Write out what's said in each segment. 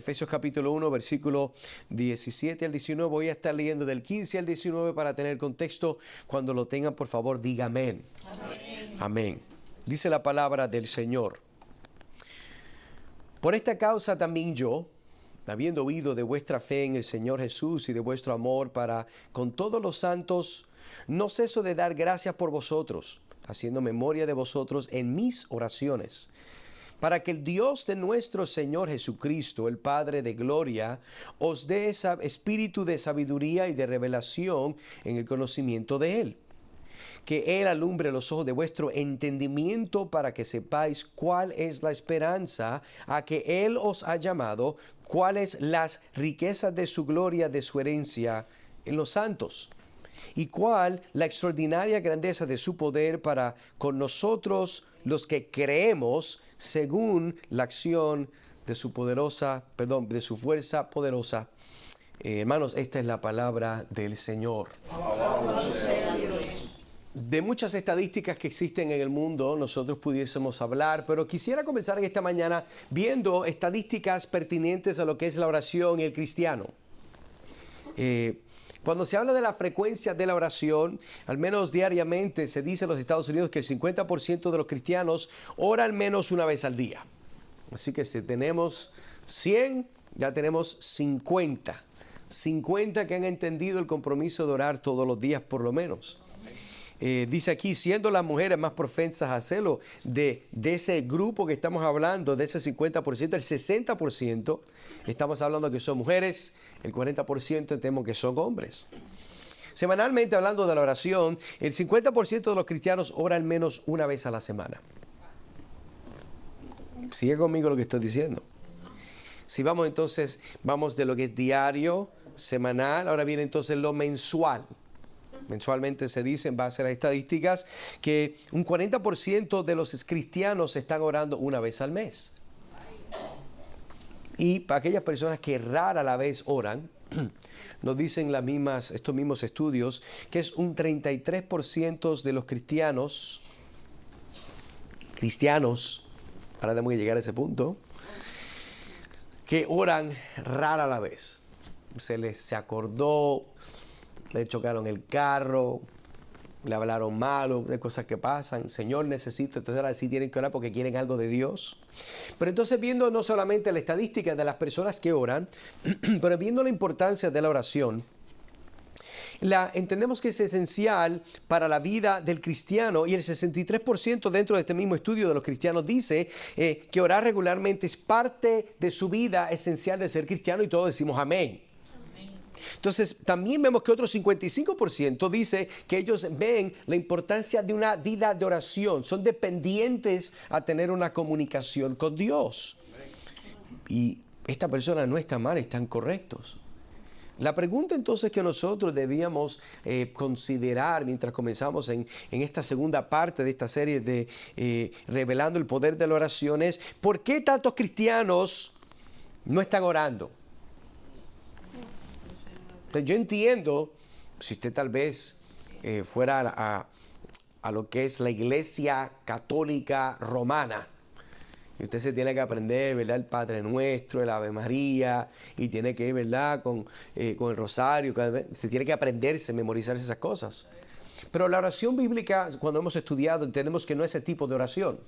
Efesios capítulo 1, versículo 17 al 19. Voy a estar leyendo del 15 al 19 para tener contexto. Cuando lo tengan, por favor, diga amén. Amén. Amén. Dice la palabra del Señor. Por esta causa también yo, habiendo oído de vuestra fe en el Señor Jesús y de vuestro amor para con todos los santos, no ceso de dar gracias por vosotros, haciendo memoria de vosotros en mis oraciones, para que el Dios de nuestro Señor Jesucristo, el Padre de gloria, os dé espíritu de sabiduría y de revelación en el conocimiento de Él. Que Él alumbre los ojos de vuestro entendimiento para que sepáis cuál es la esperanza a que Él os ha llamado, cuáles las riquezas de su gloria, de su herencia en los santos, y cuál la extraordinaria grandeza de su poder para con nosotros los que creemos según la acción de su de su fuerza poderosa. Hermanos, esta es la palabra del Señor. De muchas estadísticas que existen en el mundo, nosotros pudiésemos hablar, pero quisiera comenzar en esta mañana viendo estadísticas pertinentes a lo que es la oración y el cristiano. Cuando se habla de la frecuencia de la oración, al menos diariamente se dice en los Estados Unidos que el 50% de los cristianos ora al menos una vez al día. Así que si tenemos 100, ya tenemos 50. 50 que han entendido el compromiso de orar todos los días por lo menos. Dice aquí, siendo las mujeres más propensas a hacerlo, de ese grupo que estamos hablando, de ese 50%, el 60% estamos hablando que son mujeres, el 40% temo que son hombres. Semanalmente, hablando de la oración, el 50% de los cristianos ora al menos una vez a la semana. Sigue conmigo lo que estoy diciendo. Si vamos entonces, vamos de lo que es diario, semanal, ahora viene entonces lo mensual. Mensualmente se dice en base a las estadísticas que un 40% de los cristianos están orando una vez al mes. Y para aquellas personas que rara la vez oran, nos dicen estos mismos estudios que es un 33% de los cristianos, ahora tenemos que llegar a ese punto, que oran rara la vez. Se acordó, le chocaron el carro, le hablaron malo, de cosas que pasan. Señor, necesito. Entonces ahora sí tienen que orar porque quieren algo de Dios. Pero entonces viendo no solamente la estadística de las personas que oran, pero viendo la importancia de la oración, entendemos que es esencial para la vida del cristiano, y el 63% dentro de este mismo estudio de los cristianos dice que orar regularmente es parte de su vida esencial de ser cristiano, y todos decimos amén. Entonces, también vemos que otro 55% dice que ellos ven la importancia de una vida de oración. Son dependientes a tener una comunicación con Dios. Y esta persona no está mal, están correctos. La pregunta entonces que nosotros debíamos considerar mientras comenzamos en esta segunda parte de esta serie de revelando el poder de la oración es: ¿por qué tantos cristianos no están orando? Yo entiendo, si usted tal vez fuera a lo que es la Iglesia Católica Romana, y usted se tiene que aprender, ¿verdad?, el Padre Nuestro, el Ave María, y tiene que ir, ¿verdad?, con el rosario, se tiene que aprenderse, memorizarse esas cosas. Pero la oración bíblica, cuando hemos estudiado, entendemos que no es ese tipo de oración.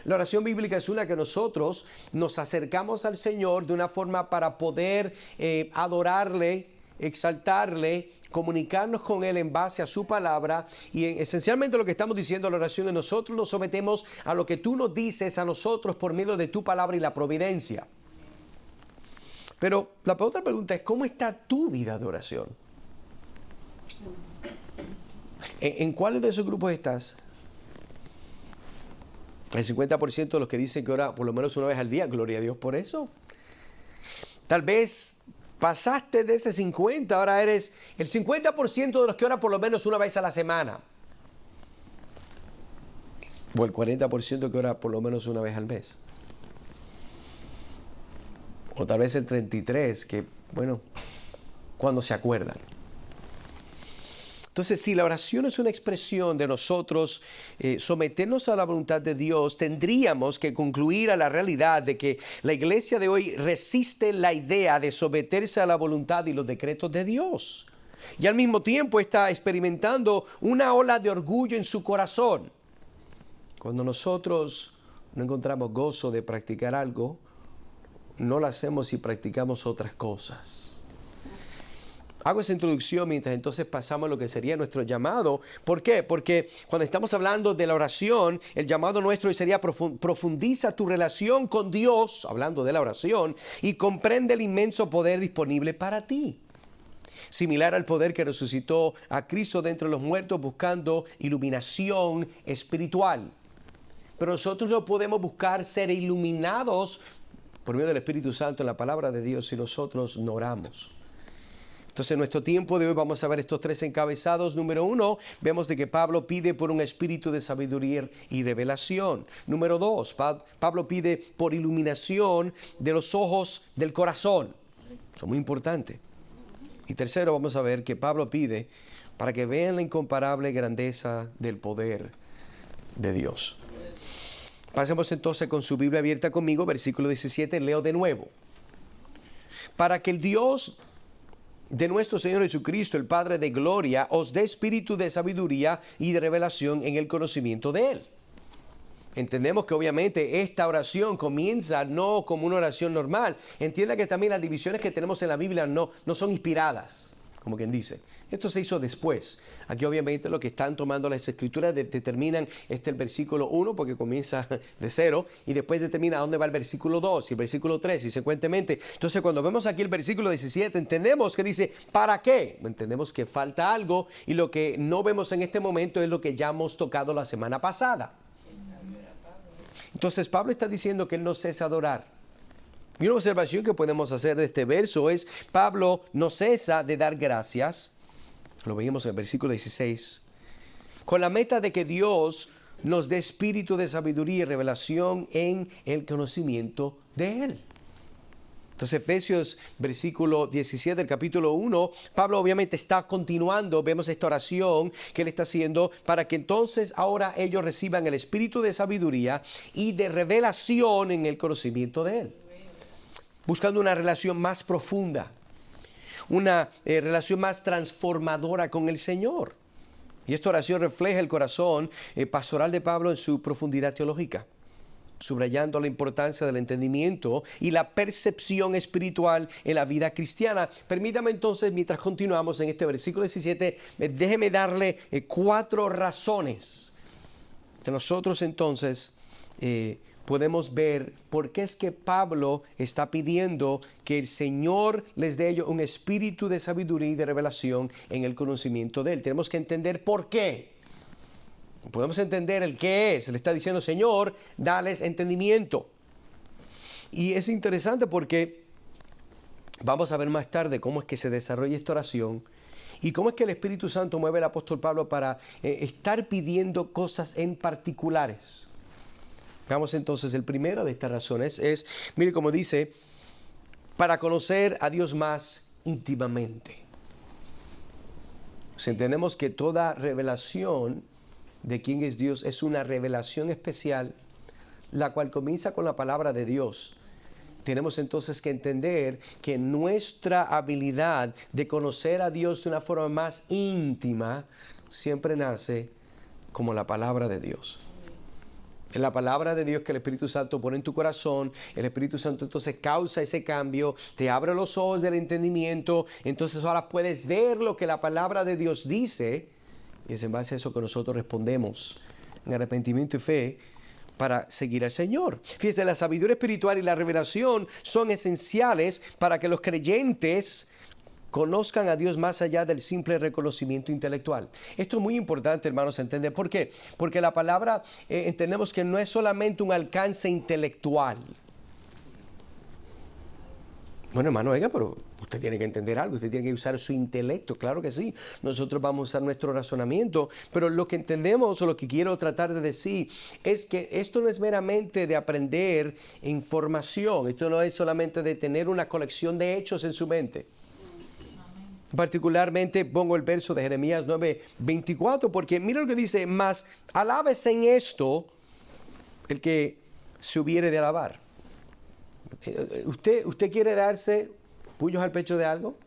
La oración bíblica es una que nosotros nos acercamos al Señor de una forma para poder adorarle, exaltarle, comunicarnos con Él en base a su palabra. Y esencialmente lo que estamos diciendo en la oración es: nosotros nos sometemos a lo que tú nos dices a nosotros por medio de tu palabra y la providencia. Pero la otra pregunta es: ¿cómo está tu vida de oración? ¿En cuáles de esos grupos estás? El 50% de los que dicen que ora por lo menos una vez al día, gloria a Dios por eso. Tal vez pasaste de ese 50, ahora eres el 50% de los que ora por lo menos una vez a la semana. O el 40% que ora por lo menos una vez al mes. O tal vez el 33%, que, bueno, cuando se acuerdan. Entonces, si la oración es una expresión de nosotros someternos a la voluntad de Dios, tendríamos que concluir a la realidad de que la iglesia de hoy resiste la idea de someterse a la voluntad y los decretos de Dios. Y al mismo tiempo está experimentando una ola de orgullo en su corazón. Cuando nosotros no encontramos gozo de practicar algo, no lo hacemos si practicamos otras cosas. Hago esa introducción mientras entonces pasamos a lo que sería nuestro llamado. ¿Por qué? Porque cuando estamos hablando de la oración, el llamado nuestro hoy sería profundiza tu relación con Dios, hablando de la oración, y comprende el inmenso poder disponible para ti. Similar al poder que resucitó a Cristo de entre los muertos buscando iluminación espiritual. Pero nosotros no podemos buscar ser iluminados por medio del Espíritu Santo en la palabra de Dios si nosotros no oramos. Entonces, en nuestro tiempo de hoy vamos a ver estos tres encabezados. Número 1, vemos de que Pablo pide por un espíritu de sabiduría y revelación. Número 2, Pablo pide por iluminación de los ojos del corazón. Eso es muy importante. Y tercero, vamos a ver que Pablo pide para que vean la incomparable grandeza del poder de Dios. Pasemos entonces con su Biblia abierta conmigo, versículo 17, leo de nuevo. Para que el Dios de nuestro Señor Jesucristo, el Padre de gloria, os dé espíritu de sabiduría y de revelación en el conocimiento de Él. Entendemos que obviamente esta oración comienza no como una oración normal. Entienda que también las divisiones que tenemos en la Biblia no son inspiradas, como quien dice. Esto se hizo después. Aquí obviamente lo que están tomando las escrituras determinan el versículo 1 porque comienza de 0 y después determina a dónde va el versículo 2 y el versículo 3 y secuentemente. Entonces cuando vemos aquí el versículo 17 entendemos que dice ¿para qué? Entendemos que falta algo y lo que no vemos en este momento es lo que ya hemos tocado la semana pasada. Entonces Pablo está diciendo que él no cesa de orar. Y una observación que podemos hacer de este verso es Pablo no cesa de dar gracias. Lo veíamos en el versículo 16, con la meta de que Dios nos dé espíritu de sabiduría y revelación en el conocimiento de Él. Entonces, Efesios, versículo 17 del capítulo 1, Pablo obviamente está continuando, vemos esta oración que él está haciendo para que entonces ahora ellos reciban el espíritu de sabiduría y de revelación en el conocimiento de Él. Buscando una relación más profunda. Una relación más transformadora con el Señor. Y esta oración refleja el corazón pastoral de Pablo en su profundidad teológica, subrayando la importancia del entendimiento y la percepción espiritual en la vida cristiana. Permítame entonces, mientras continuamos en este versículo 17, déjeme darle 4 razones que nosotros entonces podemos ver por qué es que Pablo está pidiendo que el Señor les dé ellos un espíritu de sabiduría y de revelación en el conocimiento de Él. Tenemos que entender por qué. Podemos entender el qué es. Le está diciendo, Señor, dales entendimiento. Y es interesante porque vamos a ver más tarde cómo es que se desarrolla esta oración y cómo es que el Espíritu Santo mueve al apóstol Pablo para estar pidiendo cosas en particulares. Veamos entonces el primero de estas razones es, mire cómo dice, para conocer a Dios más íntimamente. Si entendemos que toda revelación de quién es Dios es una revelación especial, la cual comienza con la palabra de Dios. Tenemos entonces que entender que nuestra habilidad de conocer a Dios de una forma más íntima siempre nace como la palabra de Dios. En la palabra de Dios que el Espíritu Santo pone en tu corazón, el Espíritu Santo entonces causa ese cambio, te abre los ojos del entendimiento, entonces ahora puedes ver lo que la palabra de Dios dice, y es en base a eso que nosotros respondemos en arrepentimiento y fe para seguir al Señor. Fíjese, la sabiduría espiritual y la revelación son esenciales para que los creyentes conozcan a Dios más allá del simple reconocimiento intelectual. Esto es muy importante, hermanos, entender. ¿Por qué? Porque la palabra entendemos que no es solamente un alcance intelectual. Bueno, hermano, oiga, pero usted tiene que entender algo, usted tiene que usar su intelecto, claro que sí. Nosotros vamos a usar nuestro razonamiento, pero lo que entendemos o lo que quiero tratar de decir es que esto no es meramente de aprender información, esto no es solamente de tener una colección de hechos en su mente. Particularmente pongo el verso de Jeremías 9:24, porque mira lo que dice: mas alábese en esto el que se hubiere de alabar. ¿Usted quiere darse puños al pecho de algo?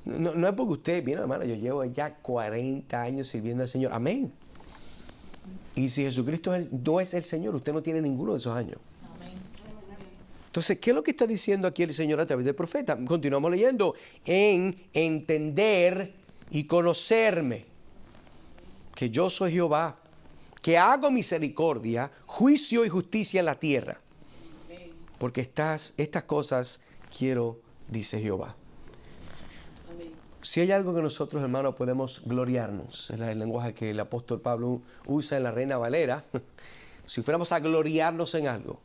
No es porque usted, bien hermano, yo llevo ya 40 años sirviendo al Señor. Amén. Y si Jesucristo no es el Señor, usted no tiene ninguno de esos años. Entonces, ¿qué es lo que está diciendo aquí el Señor a través del profeta? Continuamos leyendo. En entender y conocerme que yo soy Jehová, que hago misericordia, juicio y justicia en la tierra. Porque estas cosas quiero, dice Jehová. Si hay algo que nosotros, hermanos, podemos gloriarnos, es el lenguaje que el apóstol Pablo usa en la Reina Valera. Si fuéramos a gloriarnos en algo,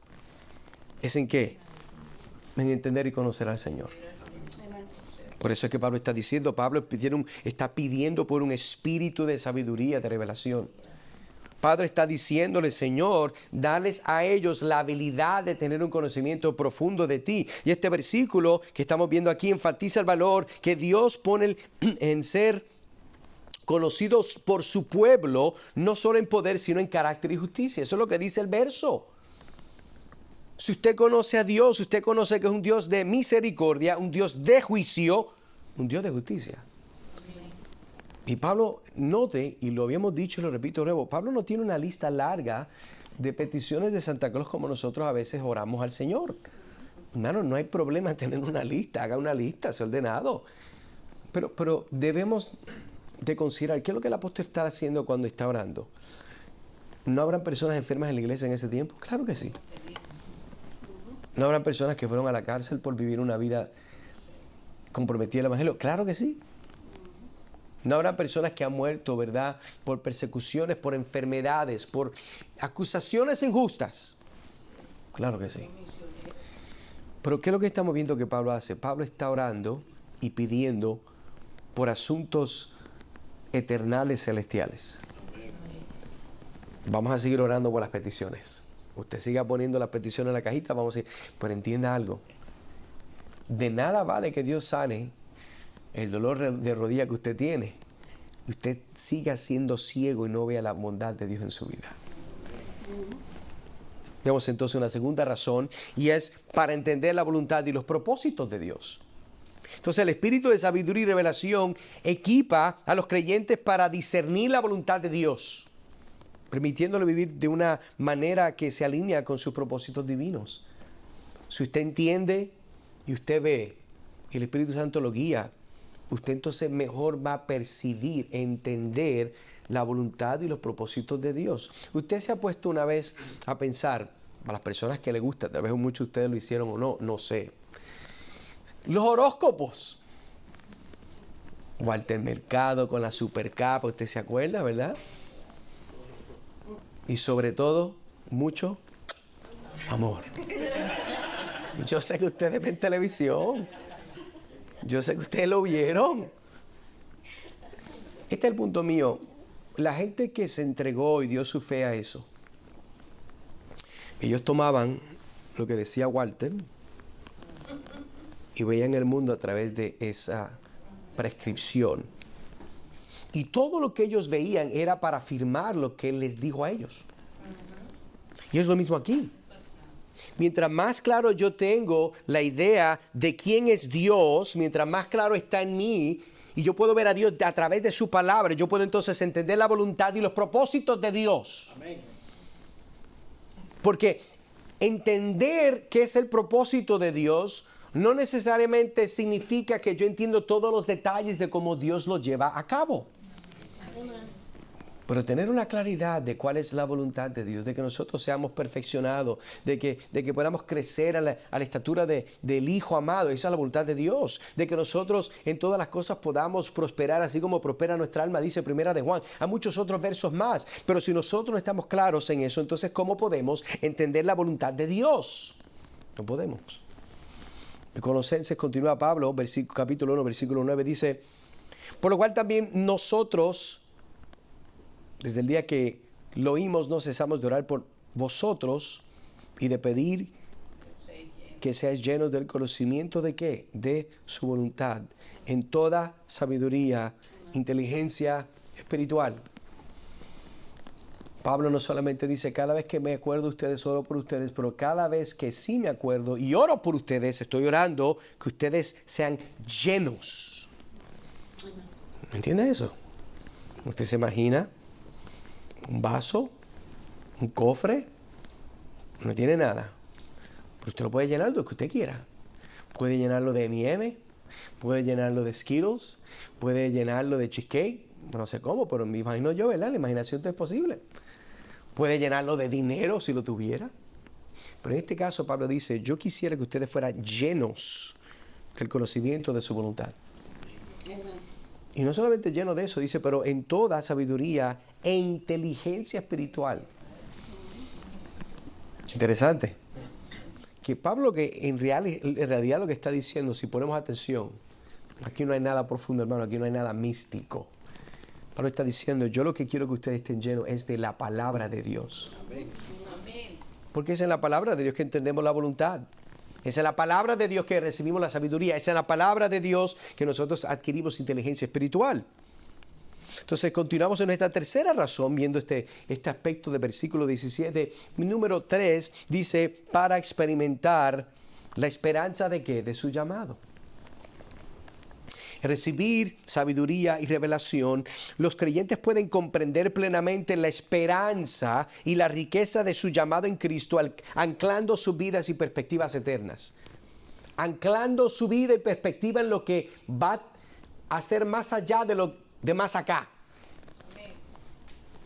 ¿es en qué? En entender y conocer al Señor. Por eso es que Pablo está diciendo, está pidiendo por un espíritu de sabiduría, de revelación. Padre está diciéndole: Señor, dales a ellos la habilidad de tener un conocimiento profundo de ti. Y este versículo que estamos viendo aquí enfatiza el valor que Dios pone en ser conocidos por su pueblo, no solo en poder, sino en carácter y justicia. Eso es lo que dice el verso. Si usted conoce a Dios, usted conoce que es un Dios de misericordia, un Dios de juicio, un Dios de justicia. Y Pablo, note, y lo habíamos dicho y lo repito de nuevo, Pablo no tiene una lista larga de peticiones de Santa Claus como nosotros a veces oramos al Señor. Hermano, no hay problema en tener una lista, haga una lista, sea ordenado. Pero debemos de considerar qué es lo que el apóstol está haciendo cuando está orando. ¿No habrán personas enfermas en la iglesia en ese tiempo? Claro que sí. ¿No habrán personas que fueron a la cárcel por vivir una vida comprometida al Evangelio? Claro que sí. No habrá personas que han muerto, ¿verdad?, por persecuciones, por enfermedades, por acusaciones injustas. Claro que sí. Pero ¿qué es lo que estamos viendo que Pablo hace? Pablo está orando y pidiendo por asuntos eternales, celestiales. Vamos a seguir orando por las peticiones. Usted siga poniendo las peticiones en la cajita, vamos a decir, pero entienda algo. De nada vale que Dios sane el dolor de rodilla que usted tiene, usted siga siendo ciego y no vea la bondad de Dios en su vida. Vemos entonces una segunda razón, y es para entender la voluntad y los propósitos de Dios. Entonces el espíritu de sabiduría y revelación equipa a los creyentes para discernir la voluntad de Dios, permitiéndole vivir de una manera que se alinea con sus propósitos divinos. Si usted entiende y usted ve, y el Espíritu Santo lo guía, usted entonces mejor va a percibir, entender la voluntad y los propósitos de Dios. Usted se ha puesto una vez a pensar, a las personas que le gusta, tal vez muchos de ustedes lo hicieron o no, no sé. Los horóscopos. Walter Mercado con la supercapa, usted se acuerda, ¿verdad? Y sobre todo, mucho amor. Yo sé que ustedes ven televisión. Yo sé que ustedes lo vieron. Este es el punto mío. La gente que se entregó y dio su fe a eso, ellos tomaban lo que decía Walter y veían el mundo a través de esa prescripción. Y todo lo que ellos veían era para afirmar lo que él les dijo a ellos. Y es lo mismo aquí. Mientras más claro yo tengo la idea de quién es Dios, mientras más claro está en mí, y yo puedo ver a Dios a través de su palabra, yo puedo entonces entender la voluntad y los propósitos de Dios. Amén. Porque entender qué es el propósito de Dios no necesariamente significa que yo entiendo todos los detalles de cómo Dios lo lleva a cabo. Pero tener una claridad de cuál es la voluntad de Dios, de que nosotros seamos perfeccionados, de que podamos crecer a la estatura del Hijo amado, esa es la voluntad de Dios, de que nosotros en todas las cosas podamos prosperar, así como prospera nuestra alma, dice Primera de Juan. Hay muchos otros versos más, pero si nosotros no estamos claros en eso, entonces ¿cómo podemos entender la voluntad de Dios? No podemos. En Colosenses continúa Pablo, capítulo 1, versículo 9, dice: por lo cual también nosotros, desde el día que lo oímos, no cesamos de orar por vosotros y de pedir que seáis llenos del conocimiento de ¿qué? De su voluntad, en toda sabiduría, inteligencia espiritual. Pablo no solamente dice, cada vez que me acuerdo de ustedes, oro por ustedes, pero cada vez que sí me acuerdo y oro por ustedes, estoy orando que ustedes sean llenos. ¿Me entiende eso? Usted se imagina un vaso, un cofre, no tiene nada, pero usted lo puede llenar de lo que usted quiera. Puede llenarlo de M&M, puede llenarlo de Skittles, puede llenarlo de cheesecake, no sé cómo, pero me imagino yo, ¿verdad? La imaginación es posible. Puede llenarlo de dinero si lo tuviera. Pero en este caso Pablo dice, yo quisiera que ustedes fueran llenos del conocimiento de su voluntad. Y no solamente llenos de eso, dice, pero en toda sabiduría e inteligencia espiritual. Interesante. Que Pablo, que en realidad lo que está diciendo, si ponemos atención, aquí no hay nada profundo, hermano, aquí no hay nada místico. Pablo está diciendo, yo lo que quiero que ustedes estén llenos es de la palabra de Dios. Amén. Porque es en la palabra de Dios que entendemos la voluntad. Es en la palabra de Dios que recibimos la sabiduría. Es en la palabra de Dios que nosotros adquirimos inteligencia espiritual. Entonces continuamos en esta tercera razón, viendo este aspecto del versículo 17. Número 3 dice, para experimentar la esperanza de ¿qué? De su llamado. Recibir sabiduría y revelación, los creyentes pueden comprender plenamente la esperanza y la riqueza de su llamado en Cristo, anclando sus vidas y perspectivas eternas. Anclando su vida y perspectiva en lo que va a ser más allá de lo de más acá.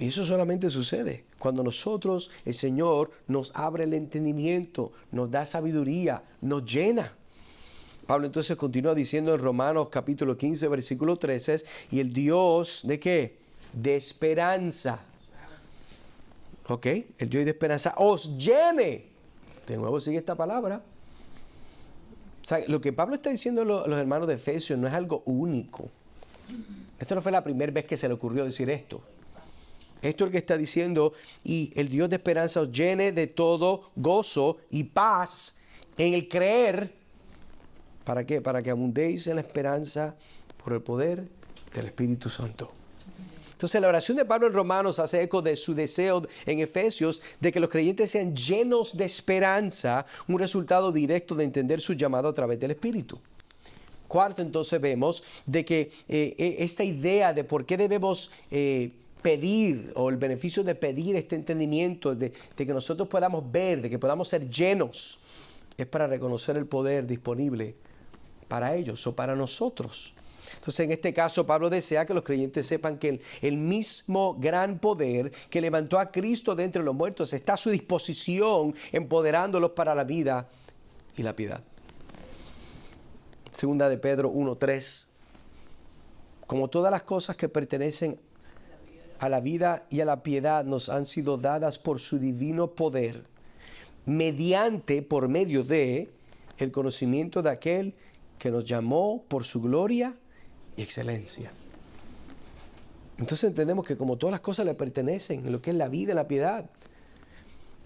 Y eso solamente sucede cuando nosotros, el Señor, nos abre el entendimiento, nos da sabiduría, nos llena. Pablo entonces continúa diciendo en Romanos capítulo 15, versículo 13, y el Dios ¿de qué? De esperanza. ¿Ok? El Dios de esperanza os llene. De nuevo sigue esta palabra. O sea, lo que Pablo está diciendo a los hermanos de Efesios no es algo único. Esto no fue la primera vez que se le ocurrió decir esto. Esto es lo que está diciendo, y el Dios de esperanza os llene de todo gozo y paz en el creer. ¿Para qué? Para que abundéis en la esperanza por el poder del Espíritu Santo. Entonces la oración de Pablo en Romanos hace eco de su deseo en Efesios de que los creyentes sean llenos de esperanza, un resultado directo de entender su llamado a través del Espíritu. Cuarto, entonces vemos de que esta idea de por qué debemos pedir, o el beneficio de pedir este entendimiento, de que nosotros podamos ver, de que podamos ser llenos, es para reconocer el poder disponible para ellos o para nosotros. Entonces, en este caso, Pablo desea que los creyentes sepan que el mismo gran poder que levantó a Cristo de entre los muertos está a su disposición, empoderándolos para la vida y la piedad. Segunda de Pedro 1:3. Como todas las cosas que pertenecen a la vida y a la piedad nos han sido dadas por su divino poder, por medio de el conocimiento de aquel que nos llamó por su gloria y excelencia. Entonces entendemos que como todas las cosas le pertenecen, lo que es la vida y la piedad,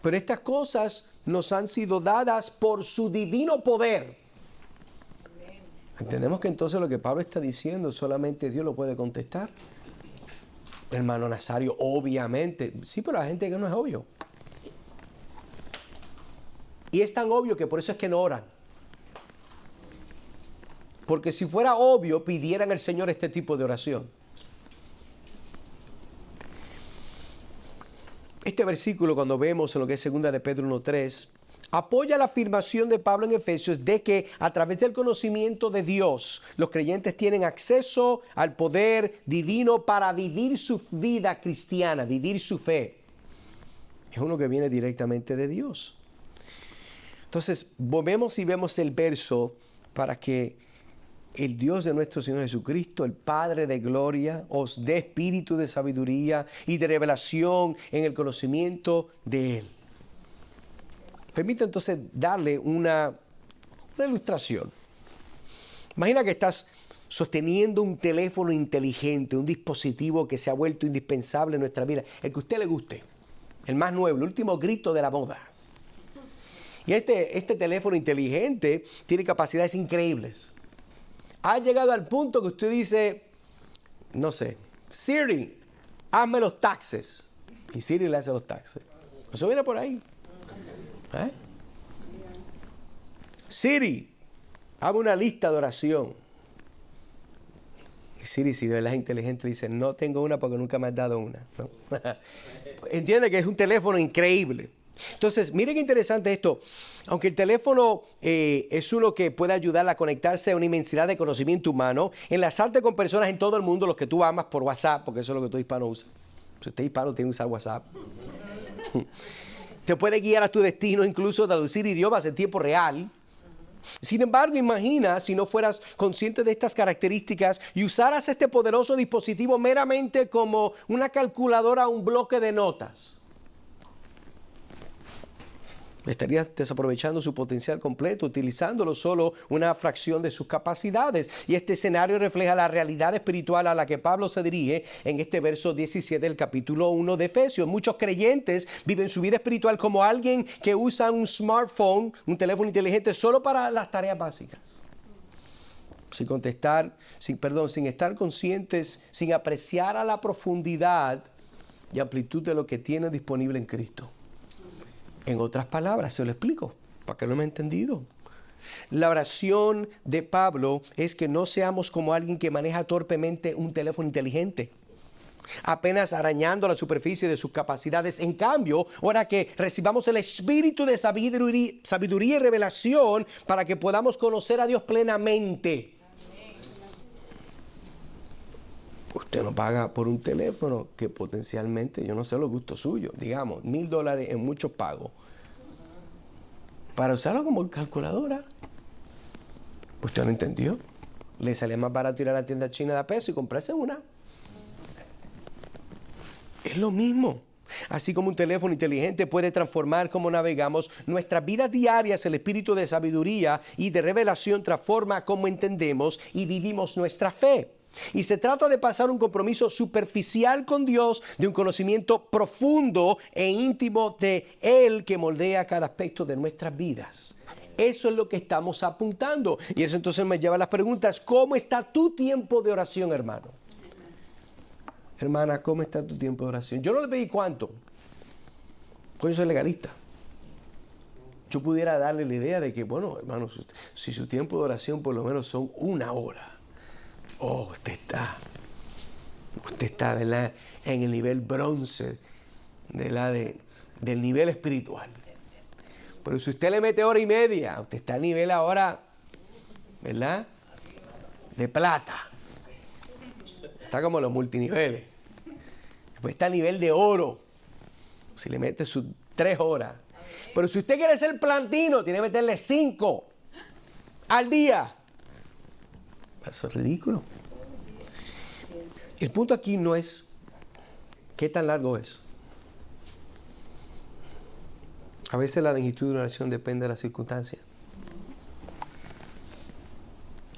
pero estas cosas nos han sido dadas por su divino poder. Entendemos que entonces lo que Pablo está diciendo solamente Dios lo puede contestar. Hermano Nazario, obviamente, sí, pero la gente que no es obvio. Y es tan obvio que por eso es que no oran. Porque si fuera obvio, pidieran al Señor este tipo de oración. Este versículo, cuando vemos en lo que es 2 de Pedro 1:3, apoya la afirmación de Pablo en Efesios de que a través del conocimiento de Dios, los creyentes tienen acceso al poder divino para vivir su vida cristiana, vivir su fe. Es uno que viene directamente de Dios. Entonces, volvemos y vemos el verso para que el Dios de nuestro Señor Jesucristo, el Padre de gloria, os dé espíritu de sabiduría y de revelación en el conocimiento de Él. Permite entonces darle una ilustración. Imagina que estás sosteniendo un teléfono inteligente, un dispositivo que se ha vuelto indispensable en nuestra vida, el que a usted le guste, el más nuevo, el último grito de la moda. Y este teléfono inteligente tiene capacidades increíbles. Ha llegado al punto que usted dice, no sé, Siri, hazme los taxes. Y Siri le hace los taxes. Eso viene por ahí. ¿Eh? Siri, hazme una lista de oración. Y Siri, si de verdad es inteligente, dice, no tengo una porque nunca me has dado una. ¿No? Entiende que es un teléfono increíble. Entonces, miren qué interesante esto. Aunque el teléfono es uno que puede ayudar a conectarse a una inmensidad de conocimiento humano, enlazarte con personas en todo el mundo, los que tú amas por WhatsApp, porque eso es lo que todo hispano usa. Si usted es hispano, tiene que usar WhatsApp. Te puede guiar a tu destino, incluso traducir idiomas en tiempo real. Sin embargo, imagina si no fueras consciente de estas características y usaras este poderoso dispositivo meramente como una calculadora o un bloque de notas. Estarías desaprovechando su potencial completo, utilizándolo solo una fracción de sus capacidades. Y este escenario refleja la realidad espiritual a la que Pablo se dirige en este verso 17 del capítulo 1 de Efesios. Muchos creyentes viven su vida espiritual como alguien que usa un smartphone, un teléfono inteligente, solo para las tareas básicas. Sin estar conscientes, sin apreciar a la profundidad y amplitud de lo que tienen disponible en Cristo. En otras palabras, se lo explico, para que no me ha entendido. La oración de Pablo es que no seamos como alguien que maneja torpemente un teléfono inteligente, apenas arañando la superficie de sus capacidades. En cambio, ahora que recibamos el espíritu de sabiduría y revelación para que podamos conocer a Dios plenamente. Usted no paga por un teléfono que potencialmente, yo no sé los gustos suyos, digamos, $1,000 en muchos pagos, para usarlo como calculadora. Usted no entendió. Le sale más barato ir a la tienda china de a peso y comprarse una. Es lo mismo. Así como un teléfono inteligente puede transformar cómo navegamos nuestras vidas diarias, el espíritu de sabiduría y de revelación transforma cómo entendemos y vivimos nuestra fe. Y se trata de pasar un compromiso superficial con Dios, de un conocimiento profundo e íntimo de Él que moldea cada aspecto de nuestras vidas. Eso es lo que estamos apuntando. Y eso entonces me lleva a las preguntas. ¿Cómo está tu tiempo de oración, hermano? Hermana, ¿cómo está tu tiempo de oración? Yo no le pedí cuánto, porque yo soy legalista. Yo pudiera darle la idea de que, bueno, hermano, si su tiempo de oración por lo menos son 1 hora. Oh, usted está, ¿verdad?, en el nivel bronce del nivel espiritual. Pero si usted le mete 1 hora y media, usted está a nivel ahora, ¿verdad?, de plata. Está como los multiniveles. Después está a nivel de oro. Si le mete sus 3 horas. Pero si usted quiere ser plantino, tiene que meterle 5 al día. Eso es ridículo. El punto aquí no es qué tan largo es. A veces la longitud de una oración depende de las circunstancias.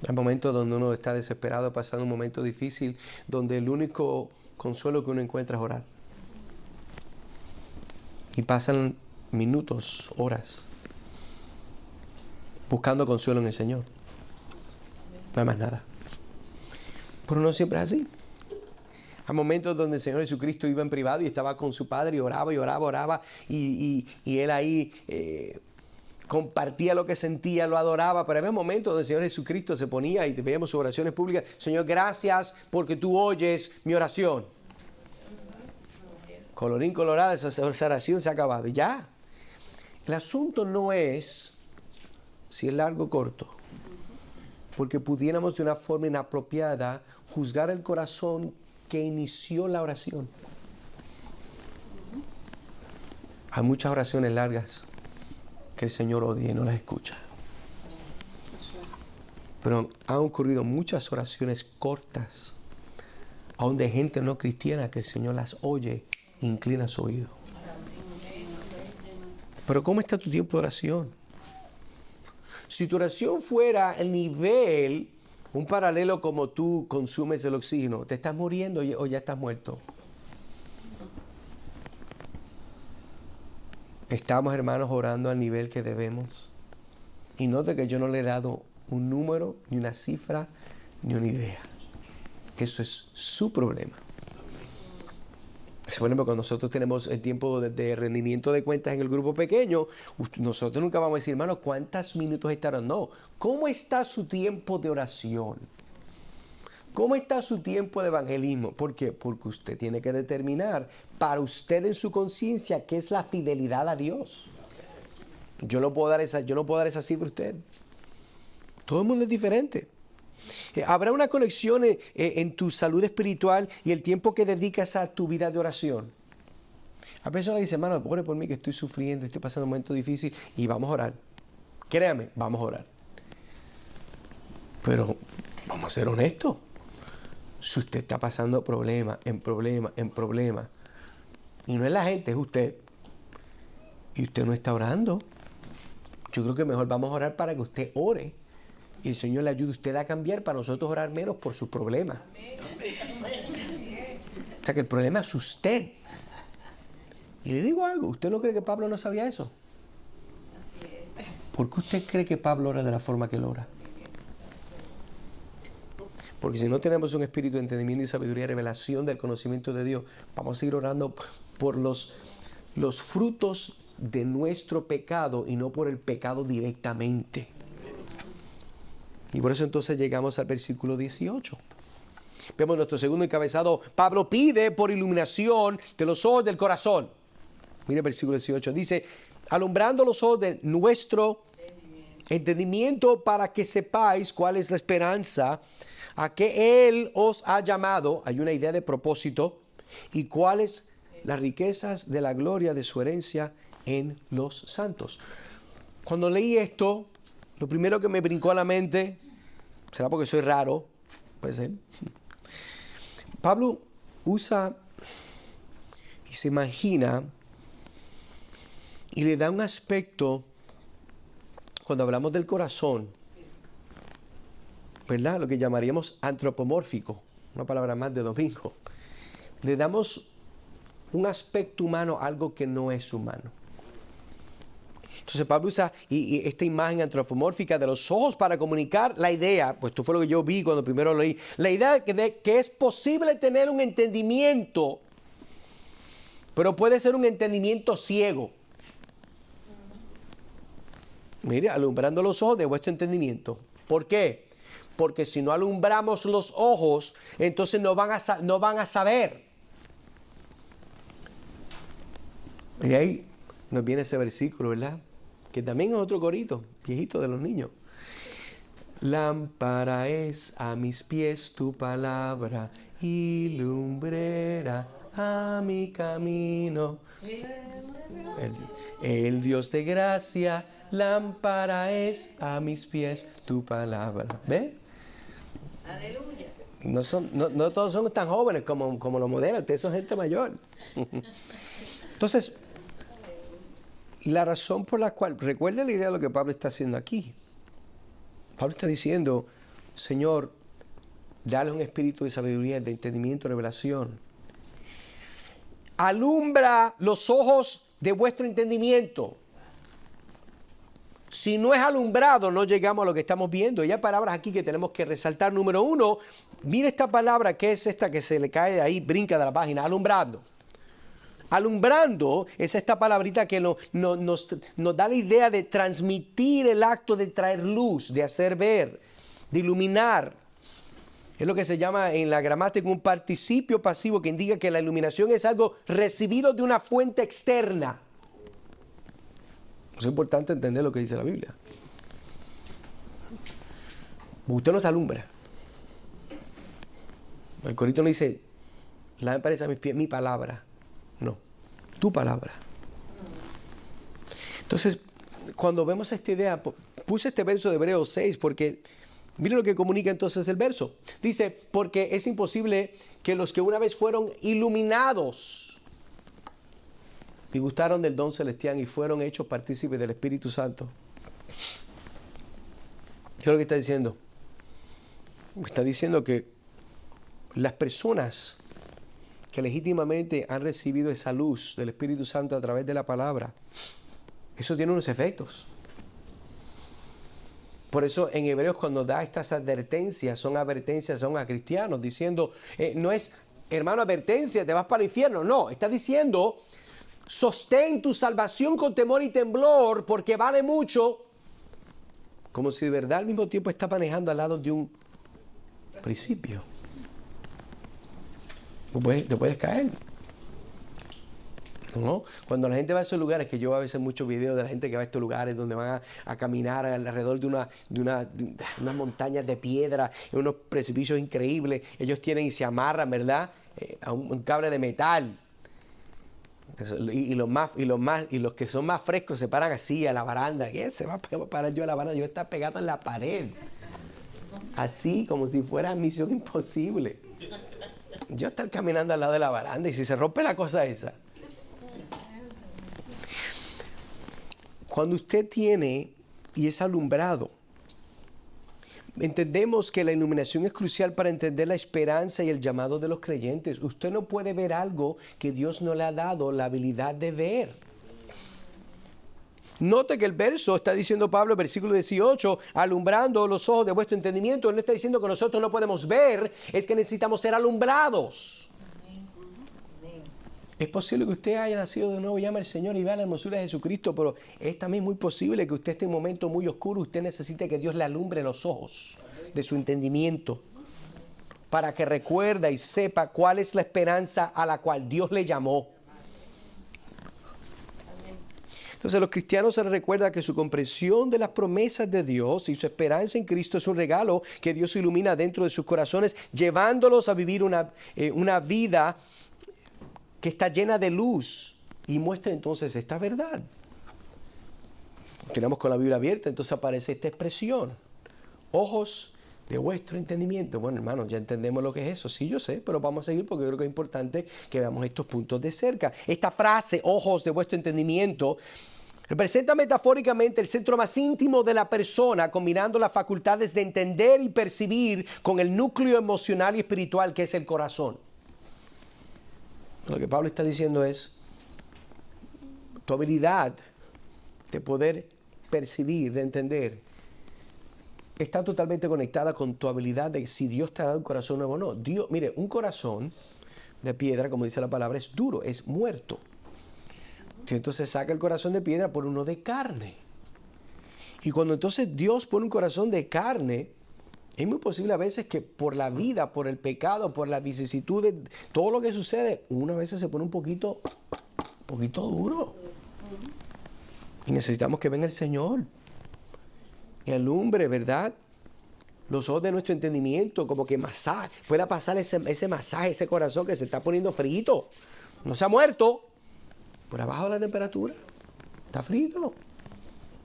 Hay momentos donde uno está desesperado, pasando un momento difícil, donde el único consuelo que uno encuentra es orar. Y pasan minutos, horas, buscando consuelo en el Señor. No hay más nada. Pero no siempre es así. Hay momentos donde el Señor Jesucristo iba en privado y estaba con su Padre y oraba y oraba, oraba. Y Él ahí compartía lo que sentía, lo adoraba. Pero había momentos donde el Señor Jesucristo se ponía y veíamos sus oraciones públicas. Señor, gracias porque tú oyes mi oración. Colorín colorado, esa oración se ha acabado. Y ya. El asunto no es si es largo o corto. Porque pudiéramos de una forma inapropiada juzgar el corazón que inició la oración. Hay muchas oraciones largas que el Señor odia y no las escucha. Pero han ocurrido muchas oraciones cortas, aún de gente no cristiana, que el Señor las oye e inclina su oído. Pero ¿cómo está tu tiempo de oración? Si tu oración fuera el nivel, un paralelo como tú consumes el oxígeno, ¿te estás muriendo o ya estás muerto? Estamos, hermanos, orando al nivel que debemos. Y note que yo no le he dado un número ni una cifra ni una idea. Eso es su problema. Por ejemplo, cuando nosotros tenemos el tiempo de rendimiento de cuentas en el grupo pequeño, nosotros nunca vamos a decir, hermano, ¿cuántos minutos estarán? No. ¿Cómo está su tiempo de oración? ¿Cómo está su tiempo de evangelismo? ¿Por qué? Porque usted tiene que determinar para usted en su conciencia qué es la fidelidad a Dios. Yo no puedo dar esa cifra a usted. Todo el mundo es diferente. Habrá una conexión en tu salud espiritual y el tiempo que dedicas a tu vida de oración. Hay personas que dicen, hermano, ore por mí que estoy sufriendo, estoy pasando un momento difícil y vamos a orar. Créame, vamos a orar. Pero vamos a ser honestos. Si usted está pasando problema en problema y no es la gente, es usted, y usted no está orando, yo creo que mejor vamos a orar para que usted ore y el Señor le ayude a usted a cambiar para nosotros orar menos por sus problemas. O sea que el problema es usted. Y le digo algo, ¿usted no cree que Pablo no sabía eso? ¿Por qué usted cree que Pablo ora de la forma que él ora? Porque si no tenemos un espíritu de entendimiento y sabiduría, revelación del conocimiento de Dios, vamos a seguir orando por los frutos de nuestro pecado y no por el pecado directamente. Y por eso entonces llegamos al versículo 18. Vemos nuestro segundo encabezado. Pablo pide por iluminación de los ojos del corazón. Mire el versículo 18. Dice, alumbrando los ojos de nuestro entendimiento para que sepáis cuál es la esperanza a que Él os ha llamado. Hay una idea de propósito. Y cuáles las riquezas de la gloria de su herencia en los santos. Cuando leí esto, lo primero que me brincó a la mente, será porque soy raro, puede ser. Pablo usa y se imagina y le da un aspecto, cuando hablamos del corazón, ¿verdad? Lo que llamaríamos antropomórfico, una palabra más de domingo. Le damos un aspecto humano a algo que no es humano. Entonces Pablo usa y esta imagen antropomórfica de los ojos para comunicar la idea, pues esto fue lo que yo vi cuando primero lo leí, la idea de que es posible tener un entendimiento, pero puede ser un entendimiento ciego. Mire, alumbrando los ojos de vuestro entendimiento. ¿Por qué? Porque si no alumbramos los ojos, entonces no van a saber. Y ahí nos viene ese versículo, ¿verdad? Que también es otro corito, viejito de los niños. Lámpara es a mis pies tu palabra y lumbrera a mi camino. El Dios de gracia, lámpara es a mis pies tu palabra. ¿Ve? Aleluya. No todos son tan jóvenes como los modelos, ustedes son gente mayor. Entonces, la razón por la cual, recuerda la idea de lo que Pablo está haciendo aquí. Pablo está diciendo, Señor, dale un espíritu de sabiduría, de entendimiento, de revelación. Alumbra los ojos de vuestro entendimiento. Si no es alumbrado, no llegamos a lo que estamos viendo. Y hay palabras aquí que tenemos que resaltar. Número uno, mire esta palabra que es esta que se le cae de ahí, brinca de la página, alumbrando. Alumbrando es esta palabrita que nos da la idea de transmitir el acto de traer luz, de hacer ver, de iluminar. Es lo que se llama en la gramática un participio pasivo que indica que la iluminación es algo recibido de una fuente externa. Es importante entender lo que dice la Biblia. Usted no se alumbra. El corito no dice, lámpara es a mis pies, mi palabra. No, tu palabra. Entonces, cuando vemos esta idea, puse este verso de Hebreos 6 porque, mire lo que comunica entonces el verso. Dice, porque es imposible que los que una vez fueron iluminados y gustaron del don celestial y fueron hechos partícipes del Espíritu Santo. ¿Qué es lo que está diciendo? Está diciendo que las personas que legítimamente han recibido esa luz del Espíritu Santo a través de la palabra, eso tiene unos efectos. Por eso en Hebreos cuando da estas advertencias, son advertencias aún a cristianos, diciendo, no es, hermano, advertencia, te vas para el infierno. No, está diciendo, sostén tu salvación con temor y temblor, porque vale mucho. Como si de verdad al mismo tiempo está manejando al lado de un principio. Te puedes caer. ¿No? Cuando la gente va a esos lugares, que yo a veces muchos videos de la gente que va a estos lugares donde van a caminar alrededor de unas montañas de piedra, en unos precipicios increíbles, ellos tienen y se amarran, ¿verdad? A un cable de metal. Y los que son más frescos se paran así a la baranda. ¿Qué se va a parar yo a la baranda? Yo está pegado en la pared. Así como si fuera misión imposible. Yo estar caminando al lado de la baranda y si se rompe la cosa esa. Cuando usted tiene y es alumbrado, entendemos que la iluminación es crucial para entender la esperanza y el llamado de los creyentes. Usted no puede ver algo que Dios no le ha dado la habilidad de ver. Note que el verso está diciendo Pablo, versículo 18, alumbrando los ojos de vuestro entendimiento. Él no está diciendo que nosotros no podemos ver, es que necesitamos ser alumbrados. Es posible que usted haya nacido de nuevo, llame al Señor y vea la hermosura de Jesucristo, pero es también muy posible que usted esté en un momento muy oscuro, usted necesite que Dios le alumbre los ojos de su entendimiento para que recuerde y sepa cuál es la esperanza a la cual Dios le llamó. Entonces a los cristianos se les recuerda que su comprensión de las promesas de Dios y su esperanza en Cristo es un regalo que Dios ilumina dentro de sus corazones, llevándolos a vivir una vida que está llena de luz y muestra entonces esta verdad. Tenemos con la Biblia abierta, entonces aparece esta expresión. Ojos de vuestro entendimiento. Bueno, hermanos, ya entendemos lo que es eso. Sí, yo sé, pero vamos a seguir porque creo que es importante que veamos estos puntos de cerca. Esta frase, ojos de vuestro entendimiento, representa metafóricamente el centro más íntimo de la persona, combinando las facultades de entender y percibir con el núcleo emocional y espiritual que es el corazón. Lo que Pablo está diciendo es, tu habilidad de poder percibir, de entender, está totalmente conectada con tu habilidad de si Dios te ha dado un corazón nuevo o no. Dios, mire, un corazón de piedra, como dice la palabra, es duro, es muerto. Entonces saca el corazón de piedra por uno de carne. Y cuando entonces Dios pone un corazón de carne, es muy posible a veces que por la vida, por el pecado, por la vicisitud de todo lo que sucede, uno a veces se pone un poquito duro. Y necesitamos que venga el Señor y alumbre, ¿verdad? Los ojos de nuestro entendimiento, como que pueda pasar ese masaje, ese corazón que se está poniendo frito. No se ha muerto, por abajo de la temperatura. Está frito.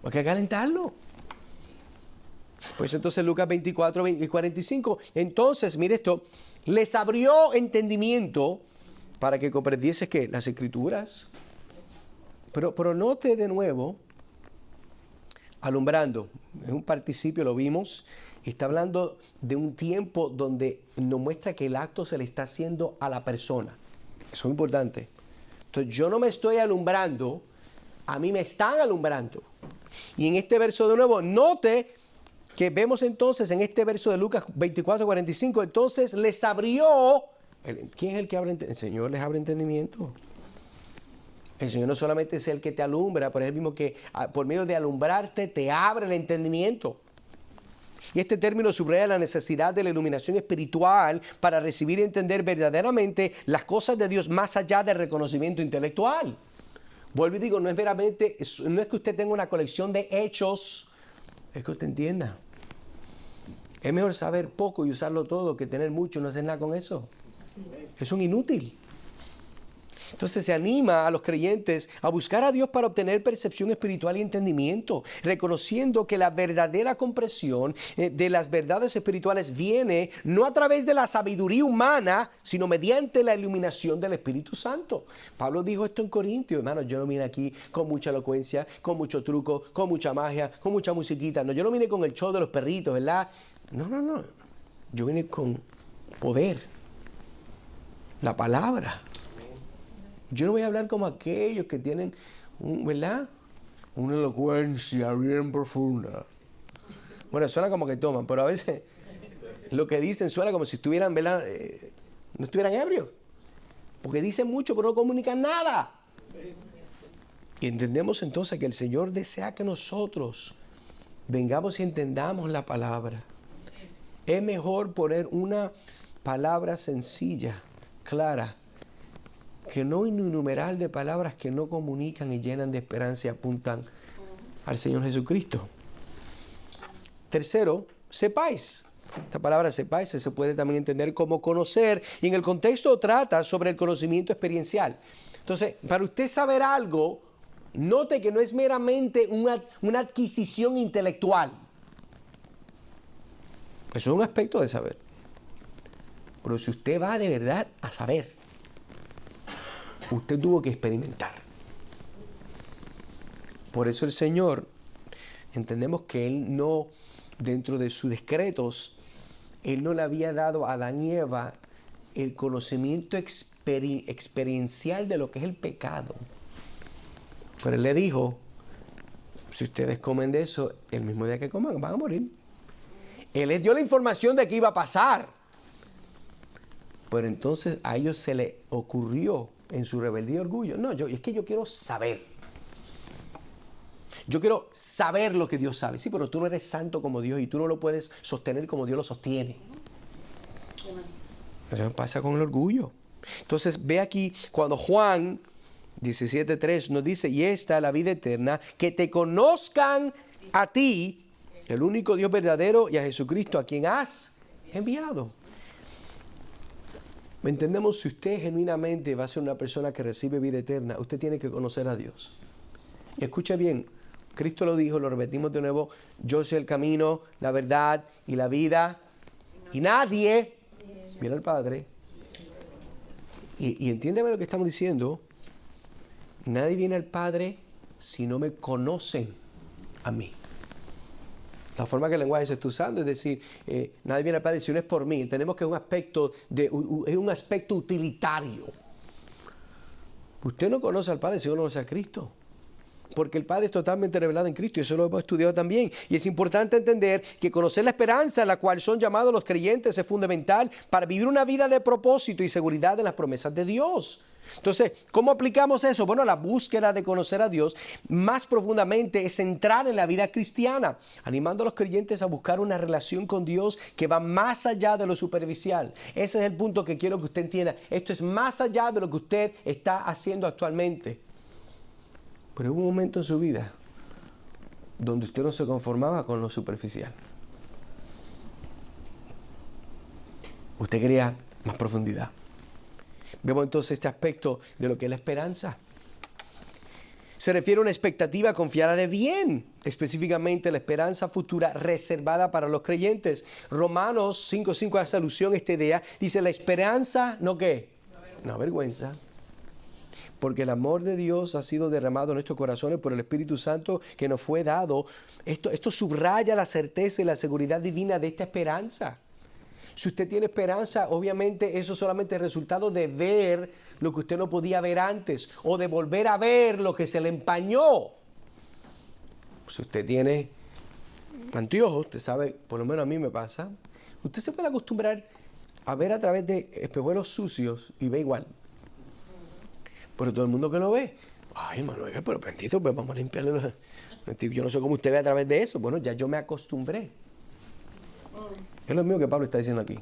Hay que calentarlo. Pues entonces Lucas 24 y 45, entonces, mire esto, les abrió entendimiento para que comprendiese que las Escrituras, pero note de nuevo, alumbrando, es un participio, lo vimos, está hablando de un tiempo donde nos muestra que el acto se le está haciendo a la persona. Eso es importante. Entonces yo no me estoy alumbrando, a mí me están alumbrando. Y en este verso de nuevo, note que vemos entonces en este verso de Lucas 24, 45, entonces les abrió. ¿Quién es el que abre entendimiento? El Señor les abre entendimiento. El Señor no solamente es el que te alumbra, pero es el mismo que por medio de alumbrarte te abre el entendimiento. Y este término subraya la necesidad de la iluminación espiritual para recibir y entender verdaderamente las cosas de Dios más allá del reconocimiento intelectual. Vuelvo y digo, no es que usted tenga una colección de hechos, es que usted entienda. Es mejor saber poco y usarlo todo que tener mucho y no hacer nada con eso. Es un inútil. Entonces se anima a los creyentes a buscar a Dios para obtener percepción espiritual y entendimiento, reconociendo que la verdadera comprensión de las verdades espirituales viene no a través de la sabiduría humana, sino mediante la iluminación del Espíritu Santo. Pablo dijo esto en Corintios, hermanos, yo no vine aquí con mucha elocuencia, con mucho truco, con mucha magia, con mucha musiquita. No, yo no vine con el show de los perritos, ¿verdad? No. Yo vine con poder, la palabra. Yo no voy a hablar como aquellos que tienen, ¿verdad?, una elocuencia bien profunda. Bueno, suena como que toman, pero a veces lo que dicen suena como si estuvieran, ¿verdad? No estuvieran ebrios. Porque dicen mucho, pero no comunican nada. Y entendemos entonces que el Señor desea que nosotros vengamos y entendamos la palabra. Es mejor poner una palabra sencilla, clara, que no un innumerable de palabras que no comunican y llenan de esperanza y apuntan al Señor Jesucristo. Tercero, sepáis. Esta palabra sepáis se puede también entender como conocer, y en el contexto trata sobre el conocimiento experiencial. Entonces, para usted saber algo, note que no es meramente una adquisición intelectual. Eso es un aspecto de saber. Pero si usted va de verdad a saber, usted tuvo que experimentar. Por eso el Señor, entendemos que Él no, dentro de sus decretos, Él no le había dado a Adán y Eva el conocimiento experiencial de lo que es el pecado. Pero Él le dijo, si ustedes comen de eso, el mismo día que coman van a morir. Él les dio la información de que iba a pasar. Pero entonces a ellos se les ocurrió en su rebeldía y orgullo. No, es que yo quiero saber. Yo quiero saber lo que Dios sabe. Sí, pero tú no eres santo como Dios y tú no lo puedes sostener como Dios lo sostiene. Eso pasa con el orgullo. Entonces ve aquí cuando Juan 17:3 nos dice, y esta es la vida eterna, que te conozcan a ti, el único Dios verdadero, y a Jesucristo, a quien has enviado. Entendemos, si usted genuinamente va a ser una persona que recibe vida eterna, usted tiene que conocer a Dios. Y escucha bien, Cristo lo dijo, lo repetimos de nuevo, yo soy el camino, la verdad y la vida, y nadie viene al Padre. Y entiéndeme lo que estamos diciendo, nadie viene al Padre si no me conocen a mí. La forma que el lenguaje se está usando es decir, nadie viene al Padre si no es por mí. Entendemos que es un aspecto utilitario. Usted no conoce al Padre si no conoce a Cristo. Porque el Padre es totalmente revelado en Cristo, y eso lo hemos estudiado también. Y es importante entender que conocer la esperanza a la cual son llamados los creyentes es fundamental para vivir una vida de propósito y seguridad en las promesas de Dios. Entonces, ¿cómo aplicamos eso? Bueno, la búsqueda de conocer a Dios más profundamente es entrar en la vida cristiana, animando a los creyentes a buscar una relación con Dios que va más allá de lo superficial. Ese es el punto que quiero que usted entienda. Esto es más allá de lo que usted está haciendo actualmente. Pero hubo un momento en su vida donde usted no se conformaba con lo superficial. Usted quería más profundidad. Vemos entonces este aspecto de lo que es la esperanza. Se refiere a una expectativa confiada de bien, específicamente la esperanza futura reservada para los creyentes. Romanos 5:5 hace alusión a esta idea. Dice, la esperanza, ¿no qué? No avergüenza. Porque el amor de Dios ha sido derramado en nuestros corazones por el Espíritu Santo que nos fue dado. Esto subraya la certeza y la seguridad divina de esta esperanza. Si usted tiene esperanza, obviamente eso solamente es resultado de ver lo que usted no podía ver antes, o de volver a ver lo que se le empañó. Si usted tiene anteojos, usted sabe, por lo menos a mí me pasa, usted se puede acostumbrar a ver a través de espejuelos sucios y ve igual. Pero todo el mundo que lo ve, ay, hermano, pero bendito, pues vamos a limpiarle. Yo no sé cómo usted ve a través de eso. Bueno, ya yo me acostumbré. Es lo mismo que Pablo está diciendo aquí.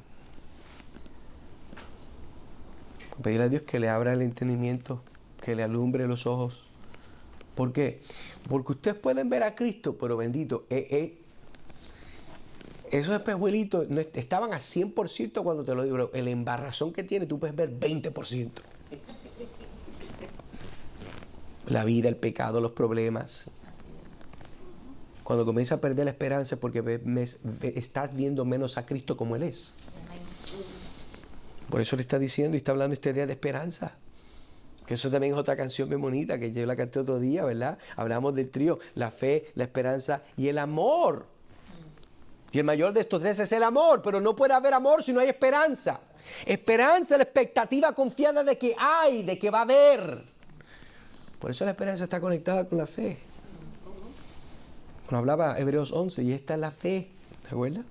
Pedirle a Dios que le abra el entendimiento, que le alumbre los ojos. ¿Por qué? Porque ustedes pueden ver a Cristo, pero bendito, esos espejuelitos no estaban a 100% cuando te lo digo, pero el embarrazón que tiene, tú puedes ver 20%. La vida, el pecado, los problemas. Cuando comienzas a perder la esperanza es porque estás viendo menos a Cristo como Él es. Por eso le está diciendo y está hablando esta idea de esperanza. Que eso también es otra canción bien bonita que yo la canté otro día, ¿verdad? Hablamos del trío, la fe, la esperanza y el amor. Y el mayor de estos tres es el amor, pero no puede haber amor si no hay esperanza. Esperanza es la expectativa confiada de que hay, de que va a haber. Por eso la esperanza está conectada con la fe. Bueno, hablaba Hebreos 11 y esta es la fe, ¿Recuerda?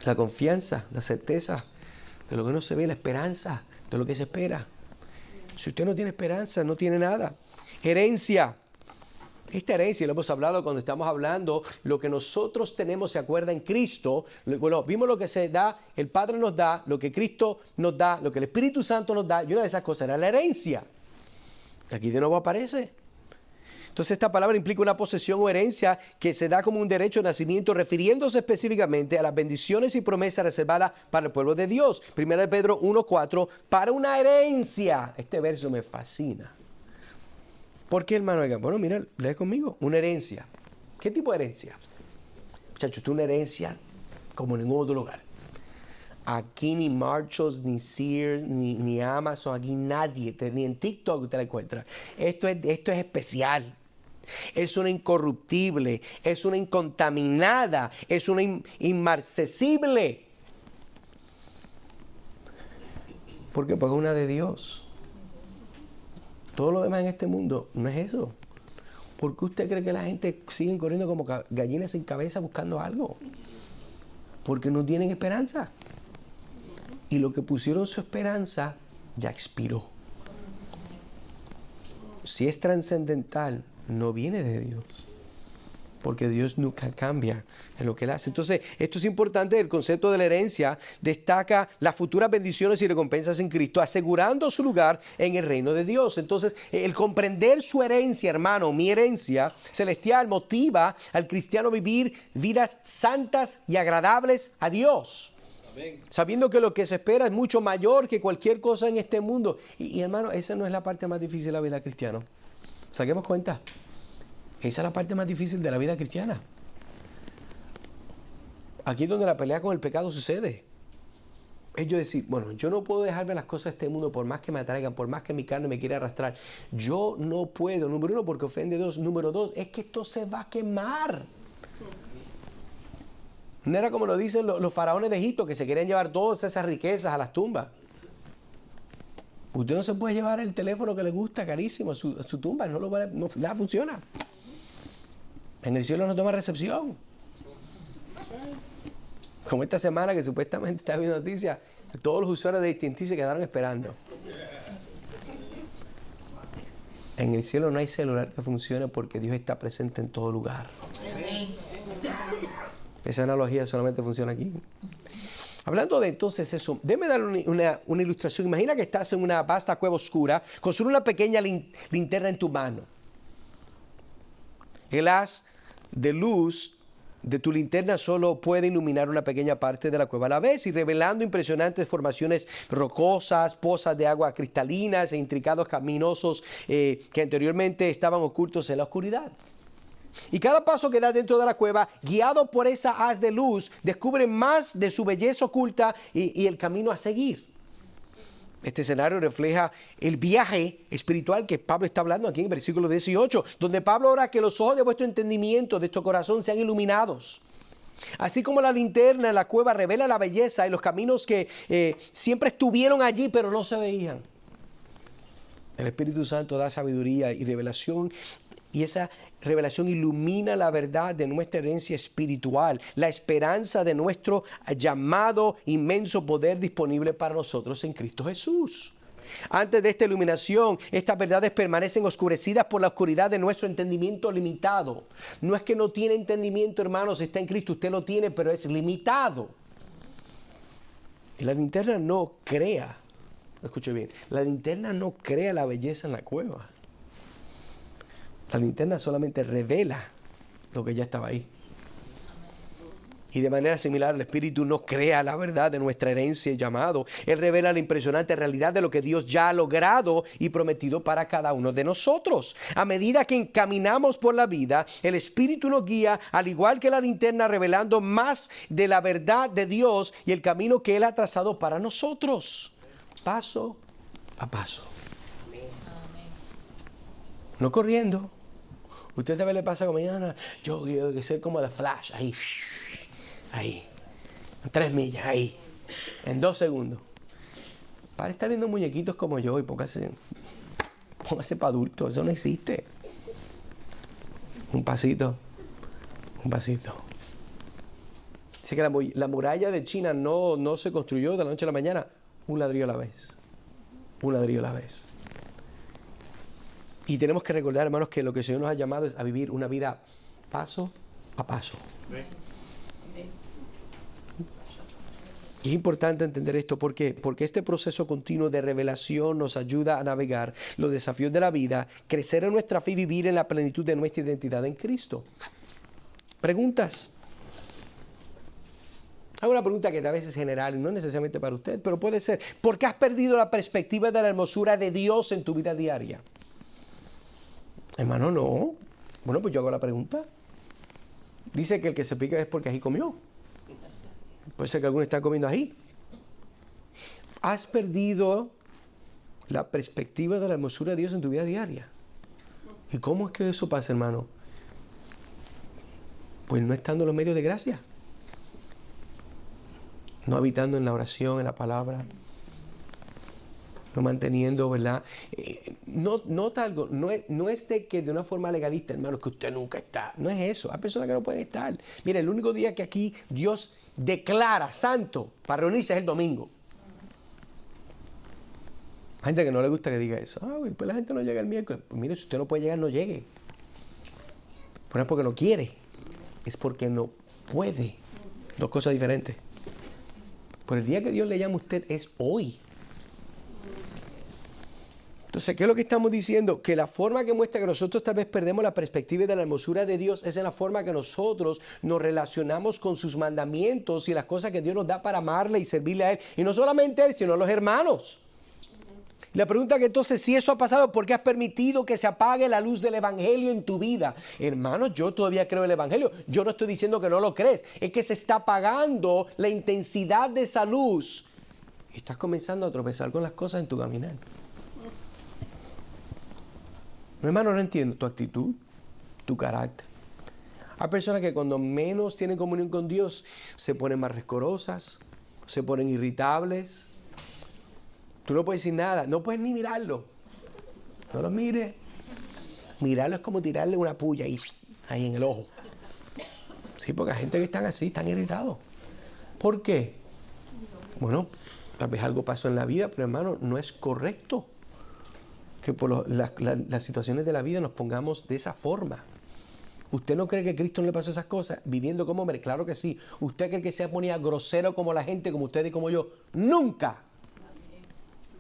La confianza, la certeza de lo que no se ve, la esperanza de lo que se espera. Si usted no tiene esperanza, no tiene nada. Herencia. Esta herencia, lo hemos hablado cuando estamos hablando, lo que nosotros tenemos se acuerda en Cristo. Bueno, vimos lo que se da, el Padre nos da, lo que Cristo nos da, lo que el Espíritu Santo nos da, y una de esas cosas era la herencia. Aquí de nuevo aparece. Entonces esta palabra implica una posesión o herencia que se da como un derecho de nacimiento, refiriéndose específicamente a las bendiciones y promesas reservadas para el pueblo de Dios. 1 Pedro 1:4, para una herencia. Este verso me fascina. ¿Por qué, hermano? Bueno, mira, lee conmigo. Una herencia. ¿Qué tipo de herencia? Muchachos, esto es una herencia como en ningún otro lugar. Aquí ni Marshalls, ni Sears, ni Amazon, aquí nadie, ni en TikTok usted la encuentra. Esto es especial. Es una incorruptible, es una incontaminada, es una inmarcesible. ¿Por qué? Porque es una de Dios. Todo lo demás en este mundo no es eso. ¿Por qué usted cree que la gente sigue corriendo como gallinas sin cabeza buscando algo? Porque no tienen esperanza. Y lo que pusieron su esperanza ya expiró. Si es trascendental, no viene de Dios. Porque Dios nunca cambia en lo que Él hace. Entonces, esto es importante. El concepto de la herencia destaca las futuras bendiciones y recompensas en Cristo, asegurando su lugar en el reino de Dios. Entonces, el comprender su herencia, hermano, mi herencia celestial, motiva al cristiano a vivir vidas santas y agradables a Dios. Amén. Sabiendo que lo que se espera es mucho mayor que cualquier cosa en este mundo. Y hermano, esa no es la parte más difícil de la vida cristiana. Saquemos cuenta. Esa es la parte más difícil de la vida cristiana. Aquí es donde la pelea con el pecado sucede. Es yo decir, bueno, yo no puedo dejarme las cosas de este mundo por más que me atraigan, por más que mi carne me quiera arrastrar. Yo no puedo, número uno, porque ofende a Dios. Número dos, es que esto se va a quemar. No era como lo dicen los faraones de Egipto, que se querían llevar todas esas riquezas a las tumbas. Usted no se puede llevar el teléfono que le gusta carísimo a su tumba, nada funciona. En el cielo no toma recepción. Como esta semana que supuestamente está viendo noticias, todos los usuarios de AT&T se quedaron esperando. En el cielo no hay celular que funcione porque Dios está presente en todo lugar. Esa analogía solamente funciona aquí. Hablando de entonces eso, déjame darle una ilustración. Imagina que estás en una vasta cueva oscura con solo una pequeña linterna en tu mano. El haz de luz de tu linterna solo puede iluminar una pequeña parte de la cueva a la vez y revelando impresionantes formaciones rocosas, pozas de agua cristalinas e intricados caminosos que anteriormente estaban ocultos en la oscuridad. Y cada paso que da dentro de la cueva, guiado por esa haz de luz, descubre más de su belleza oculta y el camino a seguir. Este escenario refleja el viaje espiritual que Pablo está hablando aquí en el versículo 18, donde Pablo ora que los ojos de vuestro entendimiento, de vuestro corazón, sean iluminados. Así como la linterna en la cueva revela la belleza y los caminos que siempre estuvieron allí, pero no se veían. El Espíritu Santo da sabiduría y revelación, y esa revelación ilumina la verdad de nuestra herencia espiritual, la esperanza de nuestro llamado inmenso poder disponible para nosotros en Cristo Jesús. Antes de esta iluminación, estas verdades permanecen oscurecidas por la oscuridad de nuestro entendimiento limitado. No es que no tiene entendimiento, hermanos, está en Cristo, usted lo tiene, pero es limitado. Y la linterna no crea, escuche bien, la linterna no crea la belleza en la cueva. La linterna solamente revela lo que ya estaba ahí. Y de manera similar, el Espíritu no crea la verdad de nuestra herencia y llamado. Él revela la impresionante realidad de lo que Dios ya ha logrado y prometido para cada uno de nosotros. A medida que encaminamos por la vida, el Espíritu nos guía, al igual que la linterna, revelando más de la verdad de Dios y el camino que Él ha trazado para nosotros. Paso a paso. No corriendo. Usted también le pasa como mañana, yo quiero ser como The Flash, ahí, en 3 millas, ahí, en 2 segundos. Para estar viendo muñequitos como yo y póngase para adultos, eso no existe. Un pasito, Dice que la muralla de China no se construyó de la noche a la mañana, un ladrillo a la vez. Un ladrillo a la vez. Y tenemos que recordar, hermanos, que lo que el Señor nos ha llamado es a vivir una vida paso a paso. Y es importante entender esto, ¿por qué? Porque este proceso continuo de revelación nos ayuda a navegar los desafíos de la vida, crecer en nuestra fe y vivir en la plenitud de nuestra identidad en Cristo. ¿Preguntas? Hago una pregunta que a veces es general y no necesariamente para usted, pero puede ser. ¿Por qué has perdido la perspectiva de la hermosura de Dios en tu vida diaria? Hermano, no. Bueno, pues yo hago la pregunta. Dice que el que se pica es porque ají comió. Puede ser que algunos están comiendo ají. ¿Has perdido la perspectiva de la hermosura de Dios en tu vida diaria? ¿Y cómo es que eso pasa, hermano? Pues no estando en los medios de gracia. No habitando en la oración, en la palabra. No manteniendo, ¿verdad? Nota algo, no es de que de una forma legalista, hermano, que usted nunca está. No es eso. Hay personas que no pueden estar. Mira, el único día que aquí Dios declara santo para reunirse es el domingo. Hay gente que no le gusta que diga eso. Pues la gente no llega el miércoles. Pues mire, si usted no puede llegar, no llegue. Pero no es porque no quiere, es porque no puede. Dos cosas diferentes. Por el día que Dios le llama a usted es hoy. Entonces, ¿qué es lo que estamos diciendo? Que la forma que muestra que nosotros tal vez perdemos la perspectiva de la hermosura de Dios es en la forma que nosotros nos relacionamos con sus mandamientos y las cosas que Dios nos da para amarle y servirle a Él. Y no solamente a Él, sino a los hermanos. La pregunta que entonces, si eso ha pasado, ¿por qué has permitido que se apague la luz del Evangelio en tu vida? Hermanos, yo todavía creo en el Evangelio. Yo no estoy diciendo que no lo crees. Es que se está apagando la intensidad de esa luz. Y estás comenzando a tropezar con las cosas en tu caminar. Hermano, no entiendo tu actitud, tu carácter. Hay personas que cuando menos tienen comunión con Dios se ponen más rescorosas, se ponen irritables. Tú no puedes decir nada, no puedes ni mirarlo. No lo mires. Mirarlo es como tirarle una puya ahí en el ojo. Sí, porque hay gente que están así, están irritados. ¿Por qué? Bueno, tal vez algo pasó en la vida, pero hermano, no es correcto que por las situaciones de la vida nos pongamos de esa forma. ¿Usted no cree que Cristo no le pasó esas cosas viviendo como hombre? Claro que sí. ¿Usted cree que se ponía grosero como la gente, como usted y como yo? Nunca.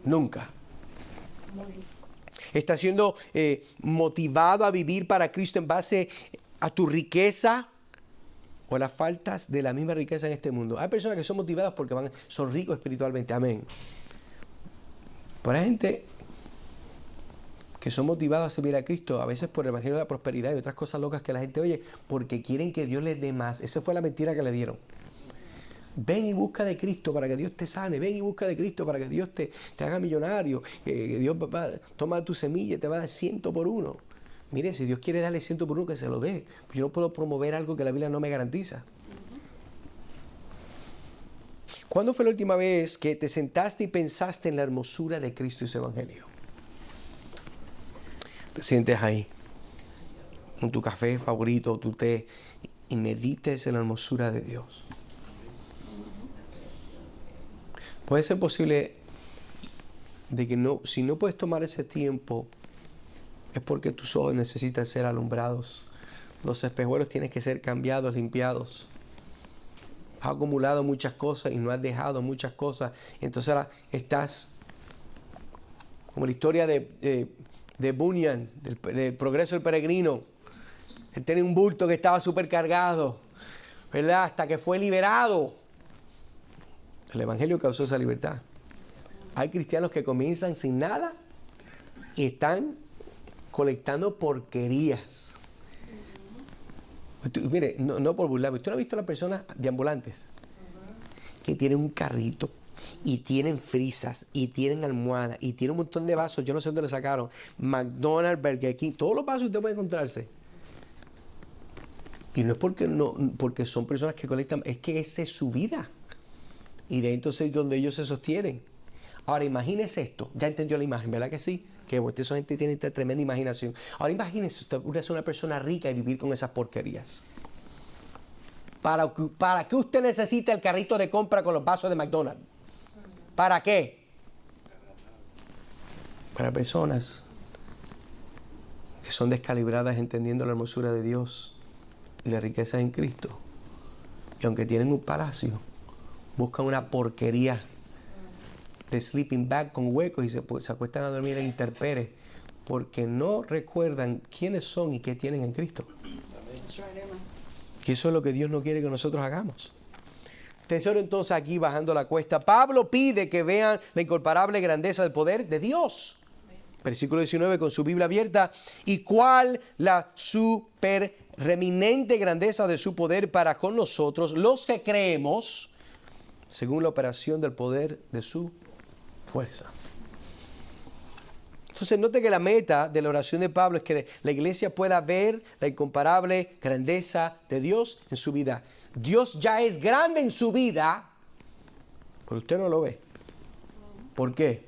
Nunca. ¿Estás siendo motivado a vivir para Cristo en base a tu riqueza o a las faltas de la misma riqueza en este mundo? Hay personas que son motivadas porque son ricos espiritualmente. Amén. Pero hay gente que son motivados a servir a Cristo, a veces por el evangelio de la prosperidad y otras cosas locas que la gente oye, porque quieren que Dios les dé más. Esa fue la mentira que le dieron. Ven y busca de Cristo para que Dios te sane. Ven y busca de Cristo para que Dios te haga millonario. Que Dios toma tu semilla y te va a dar 100 por uno. Mire, si Dios quiere darle 100 por uno, que se lo dé. Yo no puedo promover algo que la Biblia no me garantiza. ¿Cuándo fue la última vez que te sentaste y pensaste en la hermosura de Cristo y su evangelio? Te sientes ahí, con tu café favorito, tu té, y medites en la hermosura de Dios. Puede ser posible de que si no puedes tomar ese tiempo, es porque tus ojos necesitan ser alumbrados. Los espejuelos tienen que ser cambiados, limpiados. Has acumulado muchas cosas y no has dejado muchas cosas. Entonces ahora estás como la historia de Bunyan, del progreso del peregrino. Él tenía un bulto que estaba súper cargado, ¿verdad? Hasta que fue liberado. El evangelio causó esa libertad. Hay cristianos que comienzan sin nada y están colectando porquerías. Mire, no por burlarme. ¿Usted no ha visto a las personas de ambulantes que tienen un carrito y tienen frisas y tienen almohadas y tienen un montón de vasos? Yo no sé dónde le sacaron. McDonald's, Burger King, todos los vasos que usted puede encontrarse. Y no es porque son personas que colectan, es que esa es su vida. Y de ahí entonces es donde ellos se sostienen. Ahora imagínese esto, ya entendió la imagen, ¿verdad que sí? Que esa gente tiene esta tremenda imaginación. Ahora imagínese usted es una persona rica y vivir con esas porquerías. ¿Para qué usted necesita el carrito de compra con los vasos de McDonald's? ¿Para qué? Para personas que son descalibradas entendiendo la hermosura de Dios y la riqueza en Cristo. Y aunque tienen un palacio, buscan una porquería de sleeping bag con huecos y se acuestan a dormir en intemperie porque no recuerdan quiénes son y qué tienen en Cristo. Y eso es lo que Dios no quiere que nosotros hagamos. Tesoro, entonces, aquí bajando la cuesta, Pablo pide que vean la incomparable grandeza del poder de Dios. Versículo 19, con su Biblia abierta. ¿Y cuál la superreminente grandeza de su poder para con nosotros, los que creemos, según la operación del poder de su fuerza? Entonces, note que la meta de la oración de Pablo es que la iglesia pueda ver la incomparable grandeza de Dios en su vida. Dios ya es grande en su vida, pero usted no lo ve. ¿Por qué?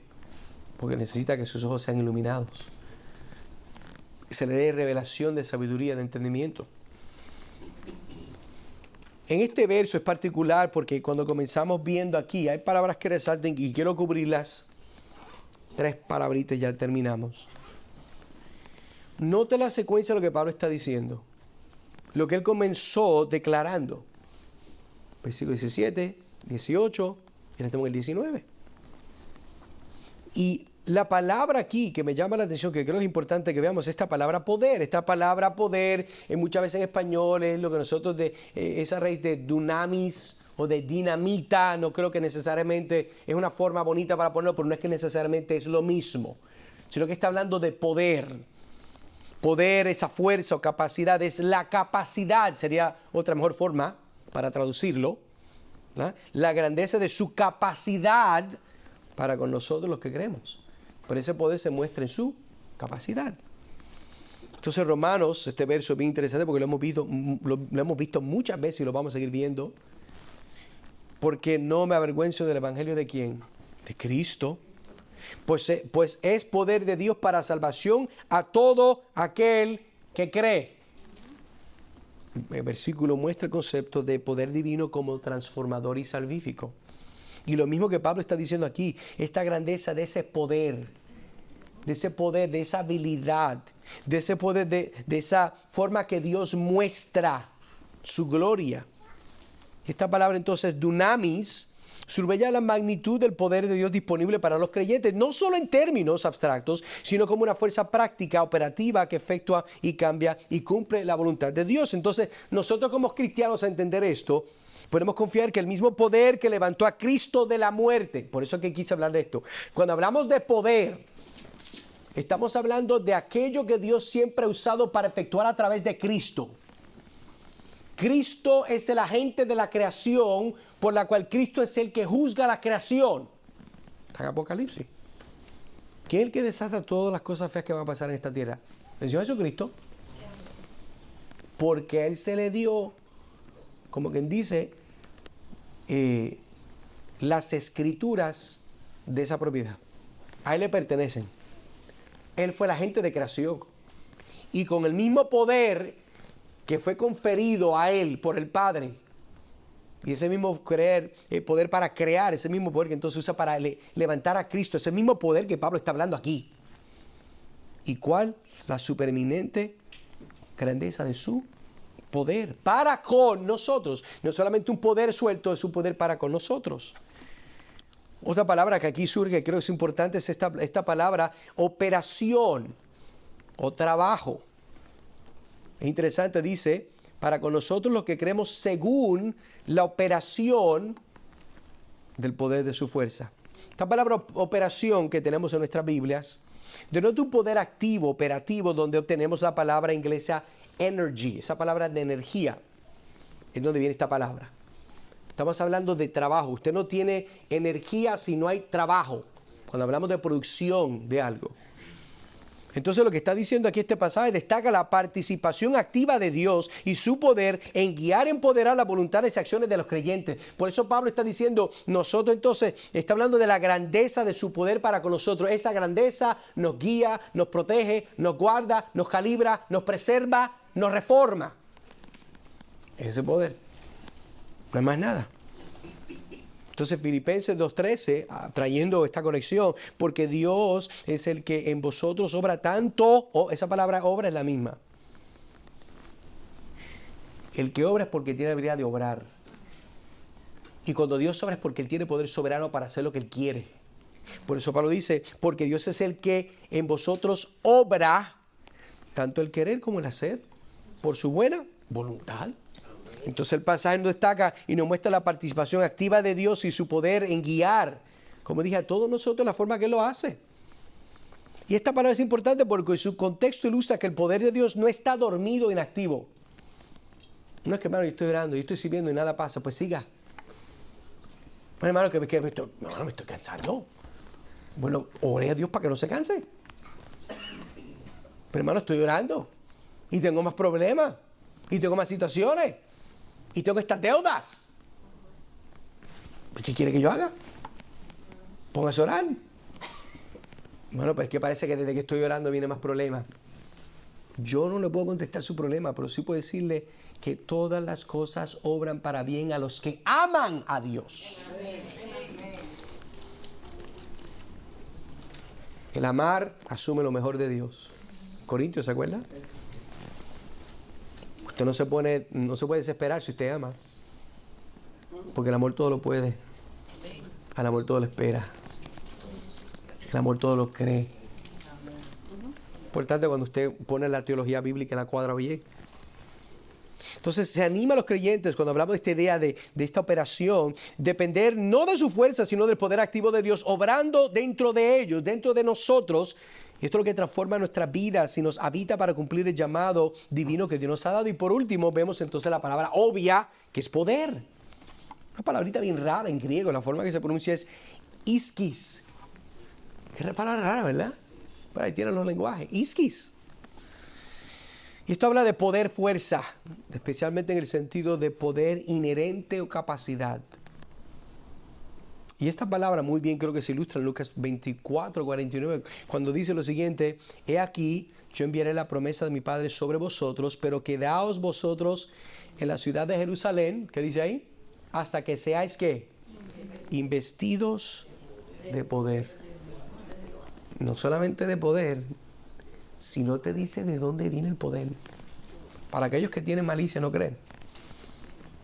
Porque necesita que sus ojos sean iluminados. Y se le dé revelación de sabiduría, de entendimiento. En este verso es particular porque cuando comenzamos viendo aquí, hay palabras que resalten y quiero cubrirlas. 3 palabritas, ya terminamos. Note la secuencia de lo que Pablo está diciendo. Lo que él comenzó declarando. Versículo 17, 18, y ahora estamos en el 19. Y la palabra aquí que me llama la atención, que creo que es importante que veamos, esta palabra poder. Esta palabra poder, muchas veces en español, es lo que nosotros, esa raíz de dunamis o de dinamita, no creo que necesariamente es una forma bonita para ponerlo, pero no es que necesariamente es lo mismo, sino que está hablando de poder. Poder, esa fuerza o capacidad, es la capacidad, sería otra mejor forma para traducirlo, ¿no? La grandeza de su capacidad para con nosotros los que creemos. Pero ese poder se muestra en su capacidad. Entonces, Romanos, este verso es bien interesante porque lo hemos visto muchas veces y lo vamos a seguir viendo. Porque no me avergüenzo del evangelio de ¿quién? De Cristo. Pues es poder de Dios para salvación a todo aquel que cree. El versículo muestra el concepto de poder divino como transformador y salvífico. Y lo mismo que Pablo está diciendo aquí, esta grandeza de ese poder, de esa habilidad, de ese poder, de esa forma que Dios muestra su gloria. Esta palabra entonces, dunamis, subraya la magnitud del poder de Dios disponible para los creyentes, no solo en términos abstractos, sino como una fuerza práctica, operativa, que efectúa y cambia y cumple la voluntad de Dios. Entonces, nosotros como cristianos, a entender esto, podemos confiar que el mismo poder que levantó a Cristo de la muerte, por eso es que quise hablar de esto, cuando hablamos de poder, estamos hablando de aquello que Dios siempre ha usado para efectuar a través de Cristo. Cristo es el agente de la creación, por la cual Cristo es el que juzga la creación. Está en Apocalipsis. ¿Quién es el que desata todas las cosas feas que van a pasar en esta tierra? El Señor Jesucristo. Porque a Él se le dio, como quien dice, las escrituras de esa propiedad. A Él le pertenecen. Él fue el agente de creación. Y con el mismo poder que fue conferido a Él por el Padre, y ese mismo poder para crear, ese mismo poder que entonces usa para levantar a Cristo, ese mismo poder que Pablo está hablando aquí. ¿Y cuál? La supereminente grandeza de su poder para con nosotros. No solamente un poder suelto, es un poder para con nosotros. Otra palabra que aquí surge, creo que es importante, es esta palabra operación o trabajo. Es interesante, dice, para con nosotros los que creemos según la operación del poder de su fuerza. Esta palabra operación que tenemos en nuestras Biblias denota un poder activo, operativo, donde obtenemos la palabra inglesa energy, esa palabra de energía. Es donde viene esta palabra. Estamos hablando de trabajo. Usted no tiene energía si no hay trabajo. Cuando hablamos de producción de algo. Entonces lo que está diciendo aquí este pasaje destaca la participación activa de Dios y su poder en guiar y empoderar las voluntades y acciones de los creyentes. Por eso Pablo está diciendo, nosotros entonces, está hablando de la grandeza de su poder para con nosotros. Esa grandeza nos guía, nos protege, nos guarda, nos calibra, nos preserva, nos reforma. Ese poder. No hay más nada. Entonces Filipenses 2:13, trayendo esta conexión, porque Dios es el que en vosotros obra tanto, esa palabra obra es la misma. El que obra es porque tiene habilidad de obrar. Y cuando Dios obra es porque Él tiene poder soberano para hacer lo que Él quiere. Por eso Pablo dice, porque Dios es el que en vosotros obra, tanto el querer como el hacer, por su buena voluntad. Entonces el pasaje nos destaca y nos muestra la participación activa de Dios y su poder en guiar, como dije, a todos nosotros la forma que Él lo hace. Y esta palabra es importante porque su contexto ilustra que el poder de Dios no está dormido, inactivo. No es que, hermano, yo estoy orando, yo estoy sirviendo y nada pasa, pues siga. Bueno, hermano, me estoy cansando. Bueno, ore a Dios para que no se canse. Pero hermano, estoy orando y tengo más problemas y tengo más situaciones y tengo estas deudas. ¿Qué quiere que yo haga? Póngase a orar. Bueno, pero es que parece que desde que estoy orando viene más problemas. Yo no le puedo contestar su problema, pero sí puedo decirle que todas las cosas obran para bien a los que aman a Dios. El amar asume lo mejor de Dios. Corintios, ¿se acuerda? Usted no se puede desesperar si usted ama. Porque el amor todo lo puede. El amor todo lo espera. El amor todo lo cree. Importante cuando usted pone la teología bíblica en la cuadra bien. Entonces se anima a los creyentes cuando hablamos de esta idea de esta operación, depender no de su fuerza, sino del poder activo de Dios, obrando dentro de ellos, dentro de nosotros. Esto es lo que transforma nuestras vidas y nos habita para cumplir el llamado divino que Dios nos ha dado. Y por último vemos entonces la palabra obvia, que es poder. Una palabrita bien rara en griego, la forma que se pronuncia es iskis. Qué palabra rara, ¿verdad? Pero ahí tienen los lenguajes, iskis. Y esto habla de poder, fuerza, especialmente en el sentido de poder inherente o capacidad. Y esta palabra muy bien creo que se ilustra en Lucas 24:49, cuando dice lo siguiente: he aquí, yo enviaré la promesa de mi Padre sobre vosotros, pero quedaos vosotros en la ciudad de Jerusalén, ¿qué dice ahí? Hasta que seáis, ¿qué? Investidos de poder. No solamente de poder, si no te dice de dónde viene el poder. Para aquellos que tienen malicia, no creen.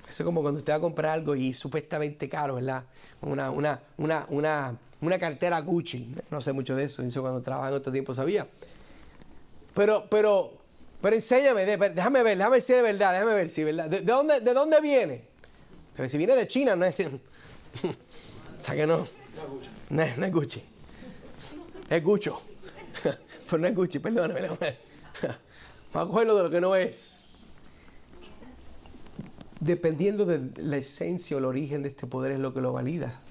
Eso es como cuando usted va a comprar algo y supuestamente caro, ¿verdad? Una cartera Gucci. No sé mucho de eso. Eso cuando trabajaba en otro tiempo sabía. Pero enséñame, déjame ver si es de verdad, déjame ver si es verdad. ¿De dónde viene? Porque si viene de China, no es... o sea que no. No es Gucci. Es Gucho. Pero no es Gucci, perdóname. Me acuerdo de lo que no es. Dependiendo de la esencia o el origen de este poder es lo que lo valida.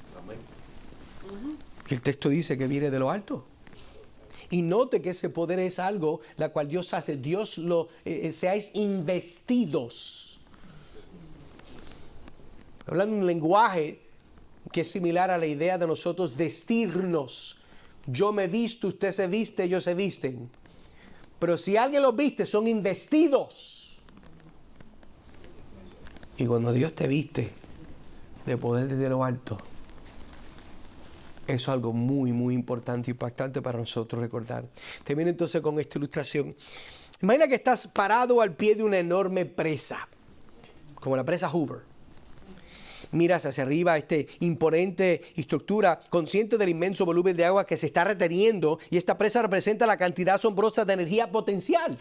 El texto dice que viene de lo alto. Y note que ese poder es algo la cual Dios hace. Dios seáis investidos. Hablando un lenguaje que es similar a la idea de nosotros vestirnos. Yo me visto, usted se viste, ellos se visten. Pero si alguien los viste, son investidos. Y cuando Dios te viste de poder desde lo alto, eso es algo muy, muy importante, impactante para nosotros recordar. Termino entonces con esta ilustración. Imagina que estás parado al pie de una enorme presa, como la presa Hoover. Miras hacia arriba esta imponente estructura, consciente del inmenso volumen de agua que se está reteniendo, y esta presa representa la cantidad asombrosa de energía potencial,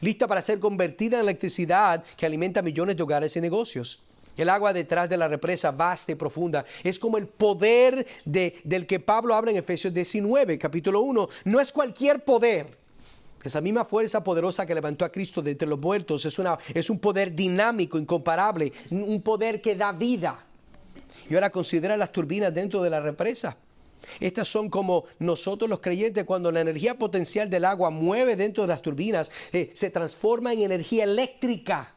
lista para ser convertida en electricidad que alimenta millones de hogares y negocios. El agua detrás de la represa, vasta y profunda, es como el poder del que Pablo habla en Efesios 19, capítulo 1. No es cualquier poder. Esa misma fuerza poderosa que levantó a Cristo de entre los muertos es un poder dinámico, incomparable, un poder que da vida. Y ahora considera las turbinas dentro de la represa. Estas son como nosotros los creyentes, cuando la energía potencial del agua mueve dentro de las turbinas, se transforma en energía eléctrica.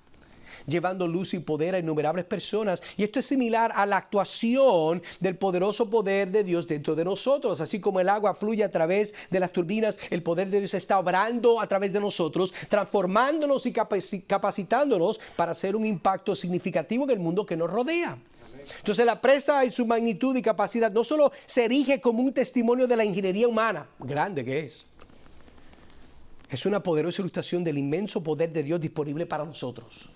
llevando luz y poder a innumerables personas. Y esto es similar a la actuación del poderoso poder de Dios dentro de nosotros. Así como el agua fluye a través de las turbinas, el poder de Dios está obrando a través de nosotros, transformándonos y capacitándonos para hacer un impacto significativo en el mundo que nos rodea. Entonces la presa en su magnitud y capacidad no solo se erige como un testimonio de la ingeniería humana, grande que es una poderosa ilustración del inmenso poder de Dios disponible para nosotros.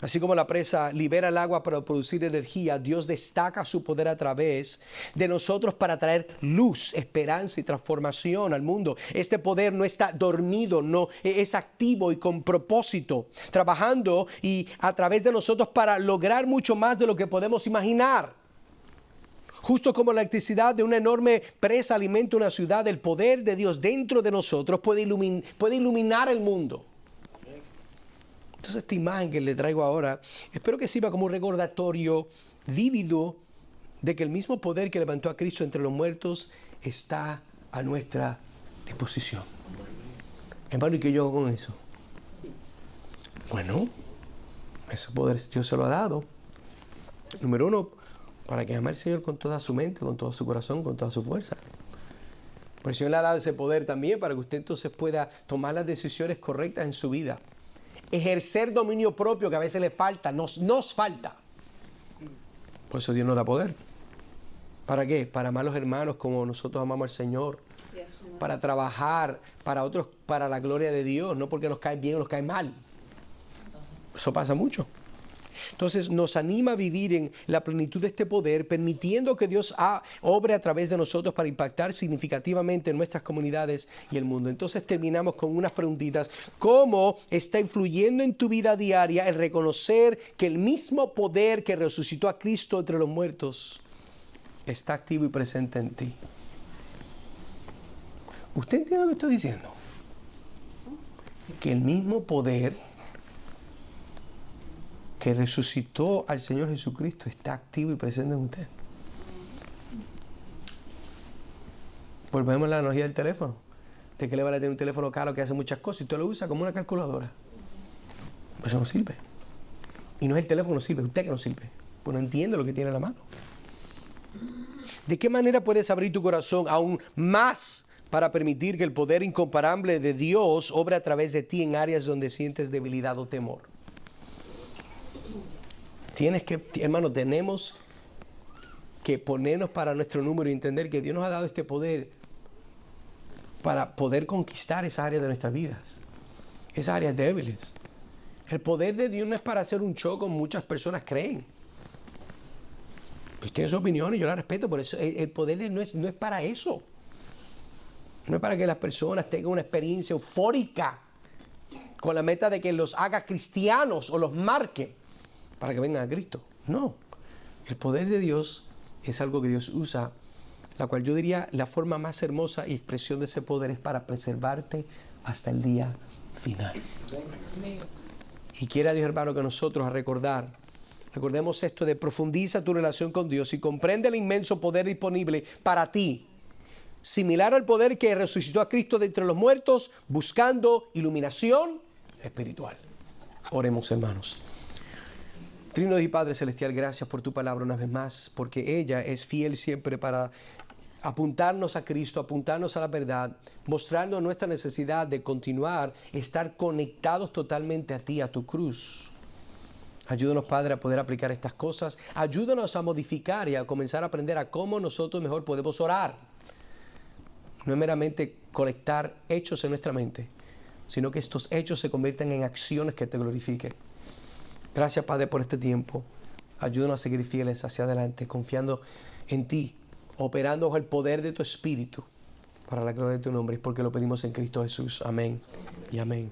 Así como la presa libera el agua para producir energía, Dios destaca su poder a través de nosotros para traer luz, esperanza y transformación al mundo. Este poder no está dormido, no, es activo y con propósito, trabajando y a través de nosotros para lograr mucho más de lo que podemos imaginar. Justo como la electricidad de una enorme presa alimenta una ciudad, el poder de Dios dentro de nosotros puede iluminar el mundo. Entonces esta imagen que le traigo ahora, espero que sirva como un recordatorio vívido de que el mismo poder que levantó a Cristo entre los muertos está a nuestra disposición. Hermano, ¿y qué yo hago con eso? Bueno, ese poder Dios se lo ha dado. Número uno, para que ame al Señor con toda su mente, con todo su corazón, con toda su fuerza. Pero el Señor le ha dado ese poder también para que usted entonces pueda tomar las decisiones correctas en su vida. Ejercer dominio propio que a veces le falta, nos falta. Por eso Dios nos da poder. ¿Para qué? Para amar a los hermanos como nosotros amamos al Señor. Para trabajar para otros, para la gloria de Dios, no porque nos cae bien o nos cae mal. Eso pasa mucho. Entonces nos anima a vivir en la plenitud de este poder, permitiendo que Dios obre a través de nosotros para impactar significativamente en nuestras comunidades y el mundo. Entonces terminamos con unas preguntitas. ¿Cómo está influyendo en tu vida diaria el reconocer que el mismo poder que resucitó a Cristo entre los muertos está activo y presente en ti? ¿Usted entiende lo que estoy diciendo? Que el mismo poder que resucitó al Señor Jesucristo está activo y presente en usted. Volvemos a la analogía del teléfono. ¿De qué le vale tener un teléfono caro que hace muchas cosas y usted lo usa como una calculadora? Pues eso no sirve. Y no es el teléfono que no sirve, es usted que no sirve. Pues no entiende lo que tiene en la mano. ¿De qué manera puedes abrir tu corazón aún más para permitir que el poder incomparable de Dios obre a través de ti en áreas donde sientes debilidad o temor? Hermano, tenemos que ponernos para nuestro número y entender que Dios nos ha dado este poder para poder conquistar esa área de nuestras vidas, esas áreas débiles. El poder de Dios no es para hacer un show como muchas personas creen. Pues tiene su opinión y yo la respeto, por eso el poder no es para eso. No es para que las personas tengan una experiencia eufórica con la meta de que los haga cristianos o los marque para que vengan a Cristo. No, el poder de Dios es algo que Dios usa, la cual yo diría la forma más hermosa y expresión de ese poder es para preservarte hasta el día final. Y quiera Dios, hermano, que nosotros recordemos esto de profundiza tu relación con Dios y comprende el inmenso poder disponible para ti, similar al poder que resucitó a Cristo de entre los muertos, buscando iluminación espiritual. Oremos, hermanos. Trino Dios y Padre Celestial, gracias por tu palabra una vez más, porque ella es fiel siempre para apuntarnos a Cristo, apuntarnos a la verdad, mostrando nuestra necesidad de continuar, estar conectados totalmente a ti, a tu cruz. Ayúdanos, Padre, a poder aplicar estas cosas. Ayúdanos a modificar y a comenzar a aprender a cómo nosotros mejor podemos orar. No es meramente colectar hechos en nuestra mente, sino que estos hechos se conviertan en acciones que te glorifiquen. Gracias, Padre, por este tiempo. Ayúdanos a seguir fieles hacia adelante, confiando en ti, operando bajo el poder de tu Espíritu, para la gloria de tu nombre, porque lo pedimos en Cristo Jesús. Amén y amén.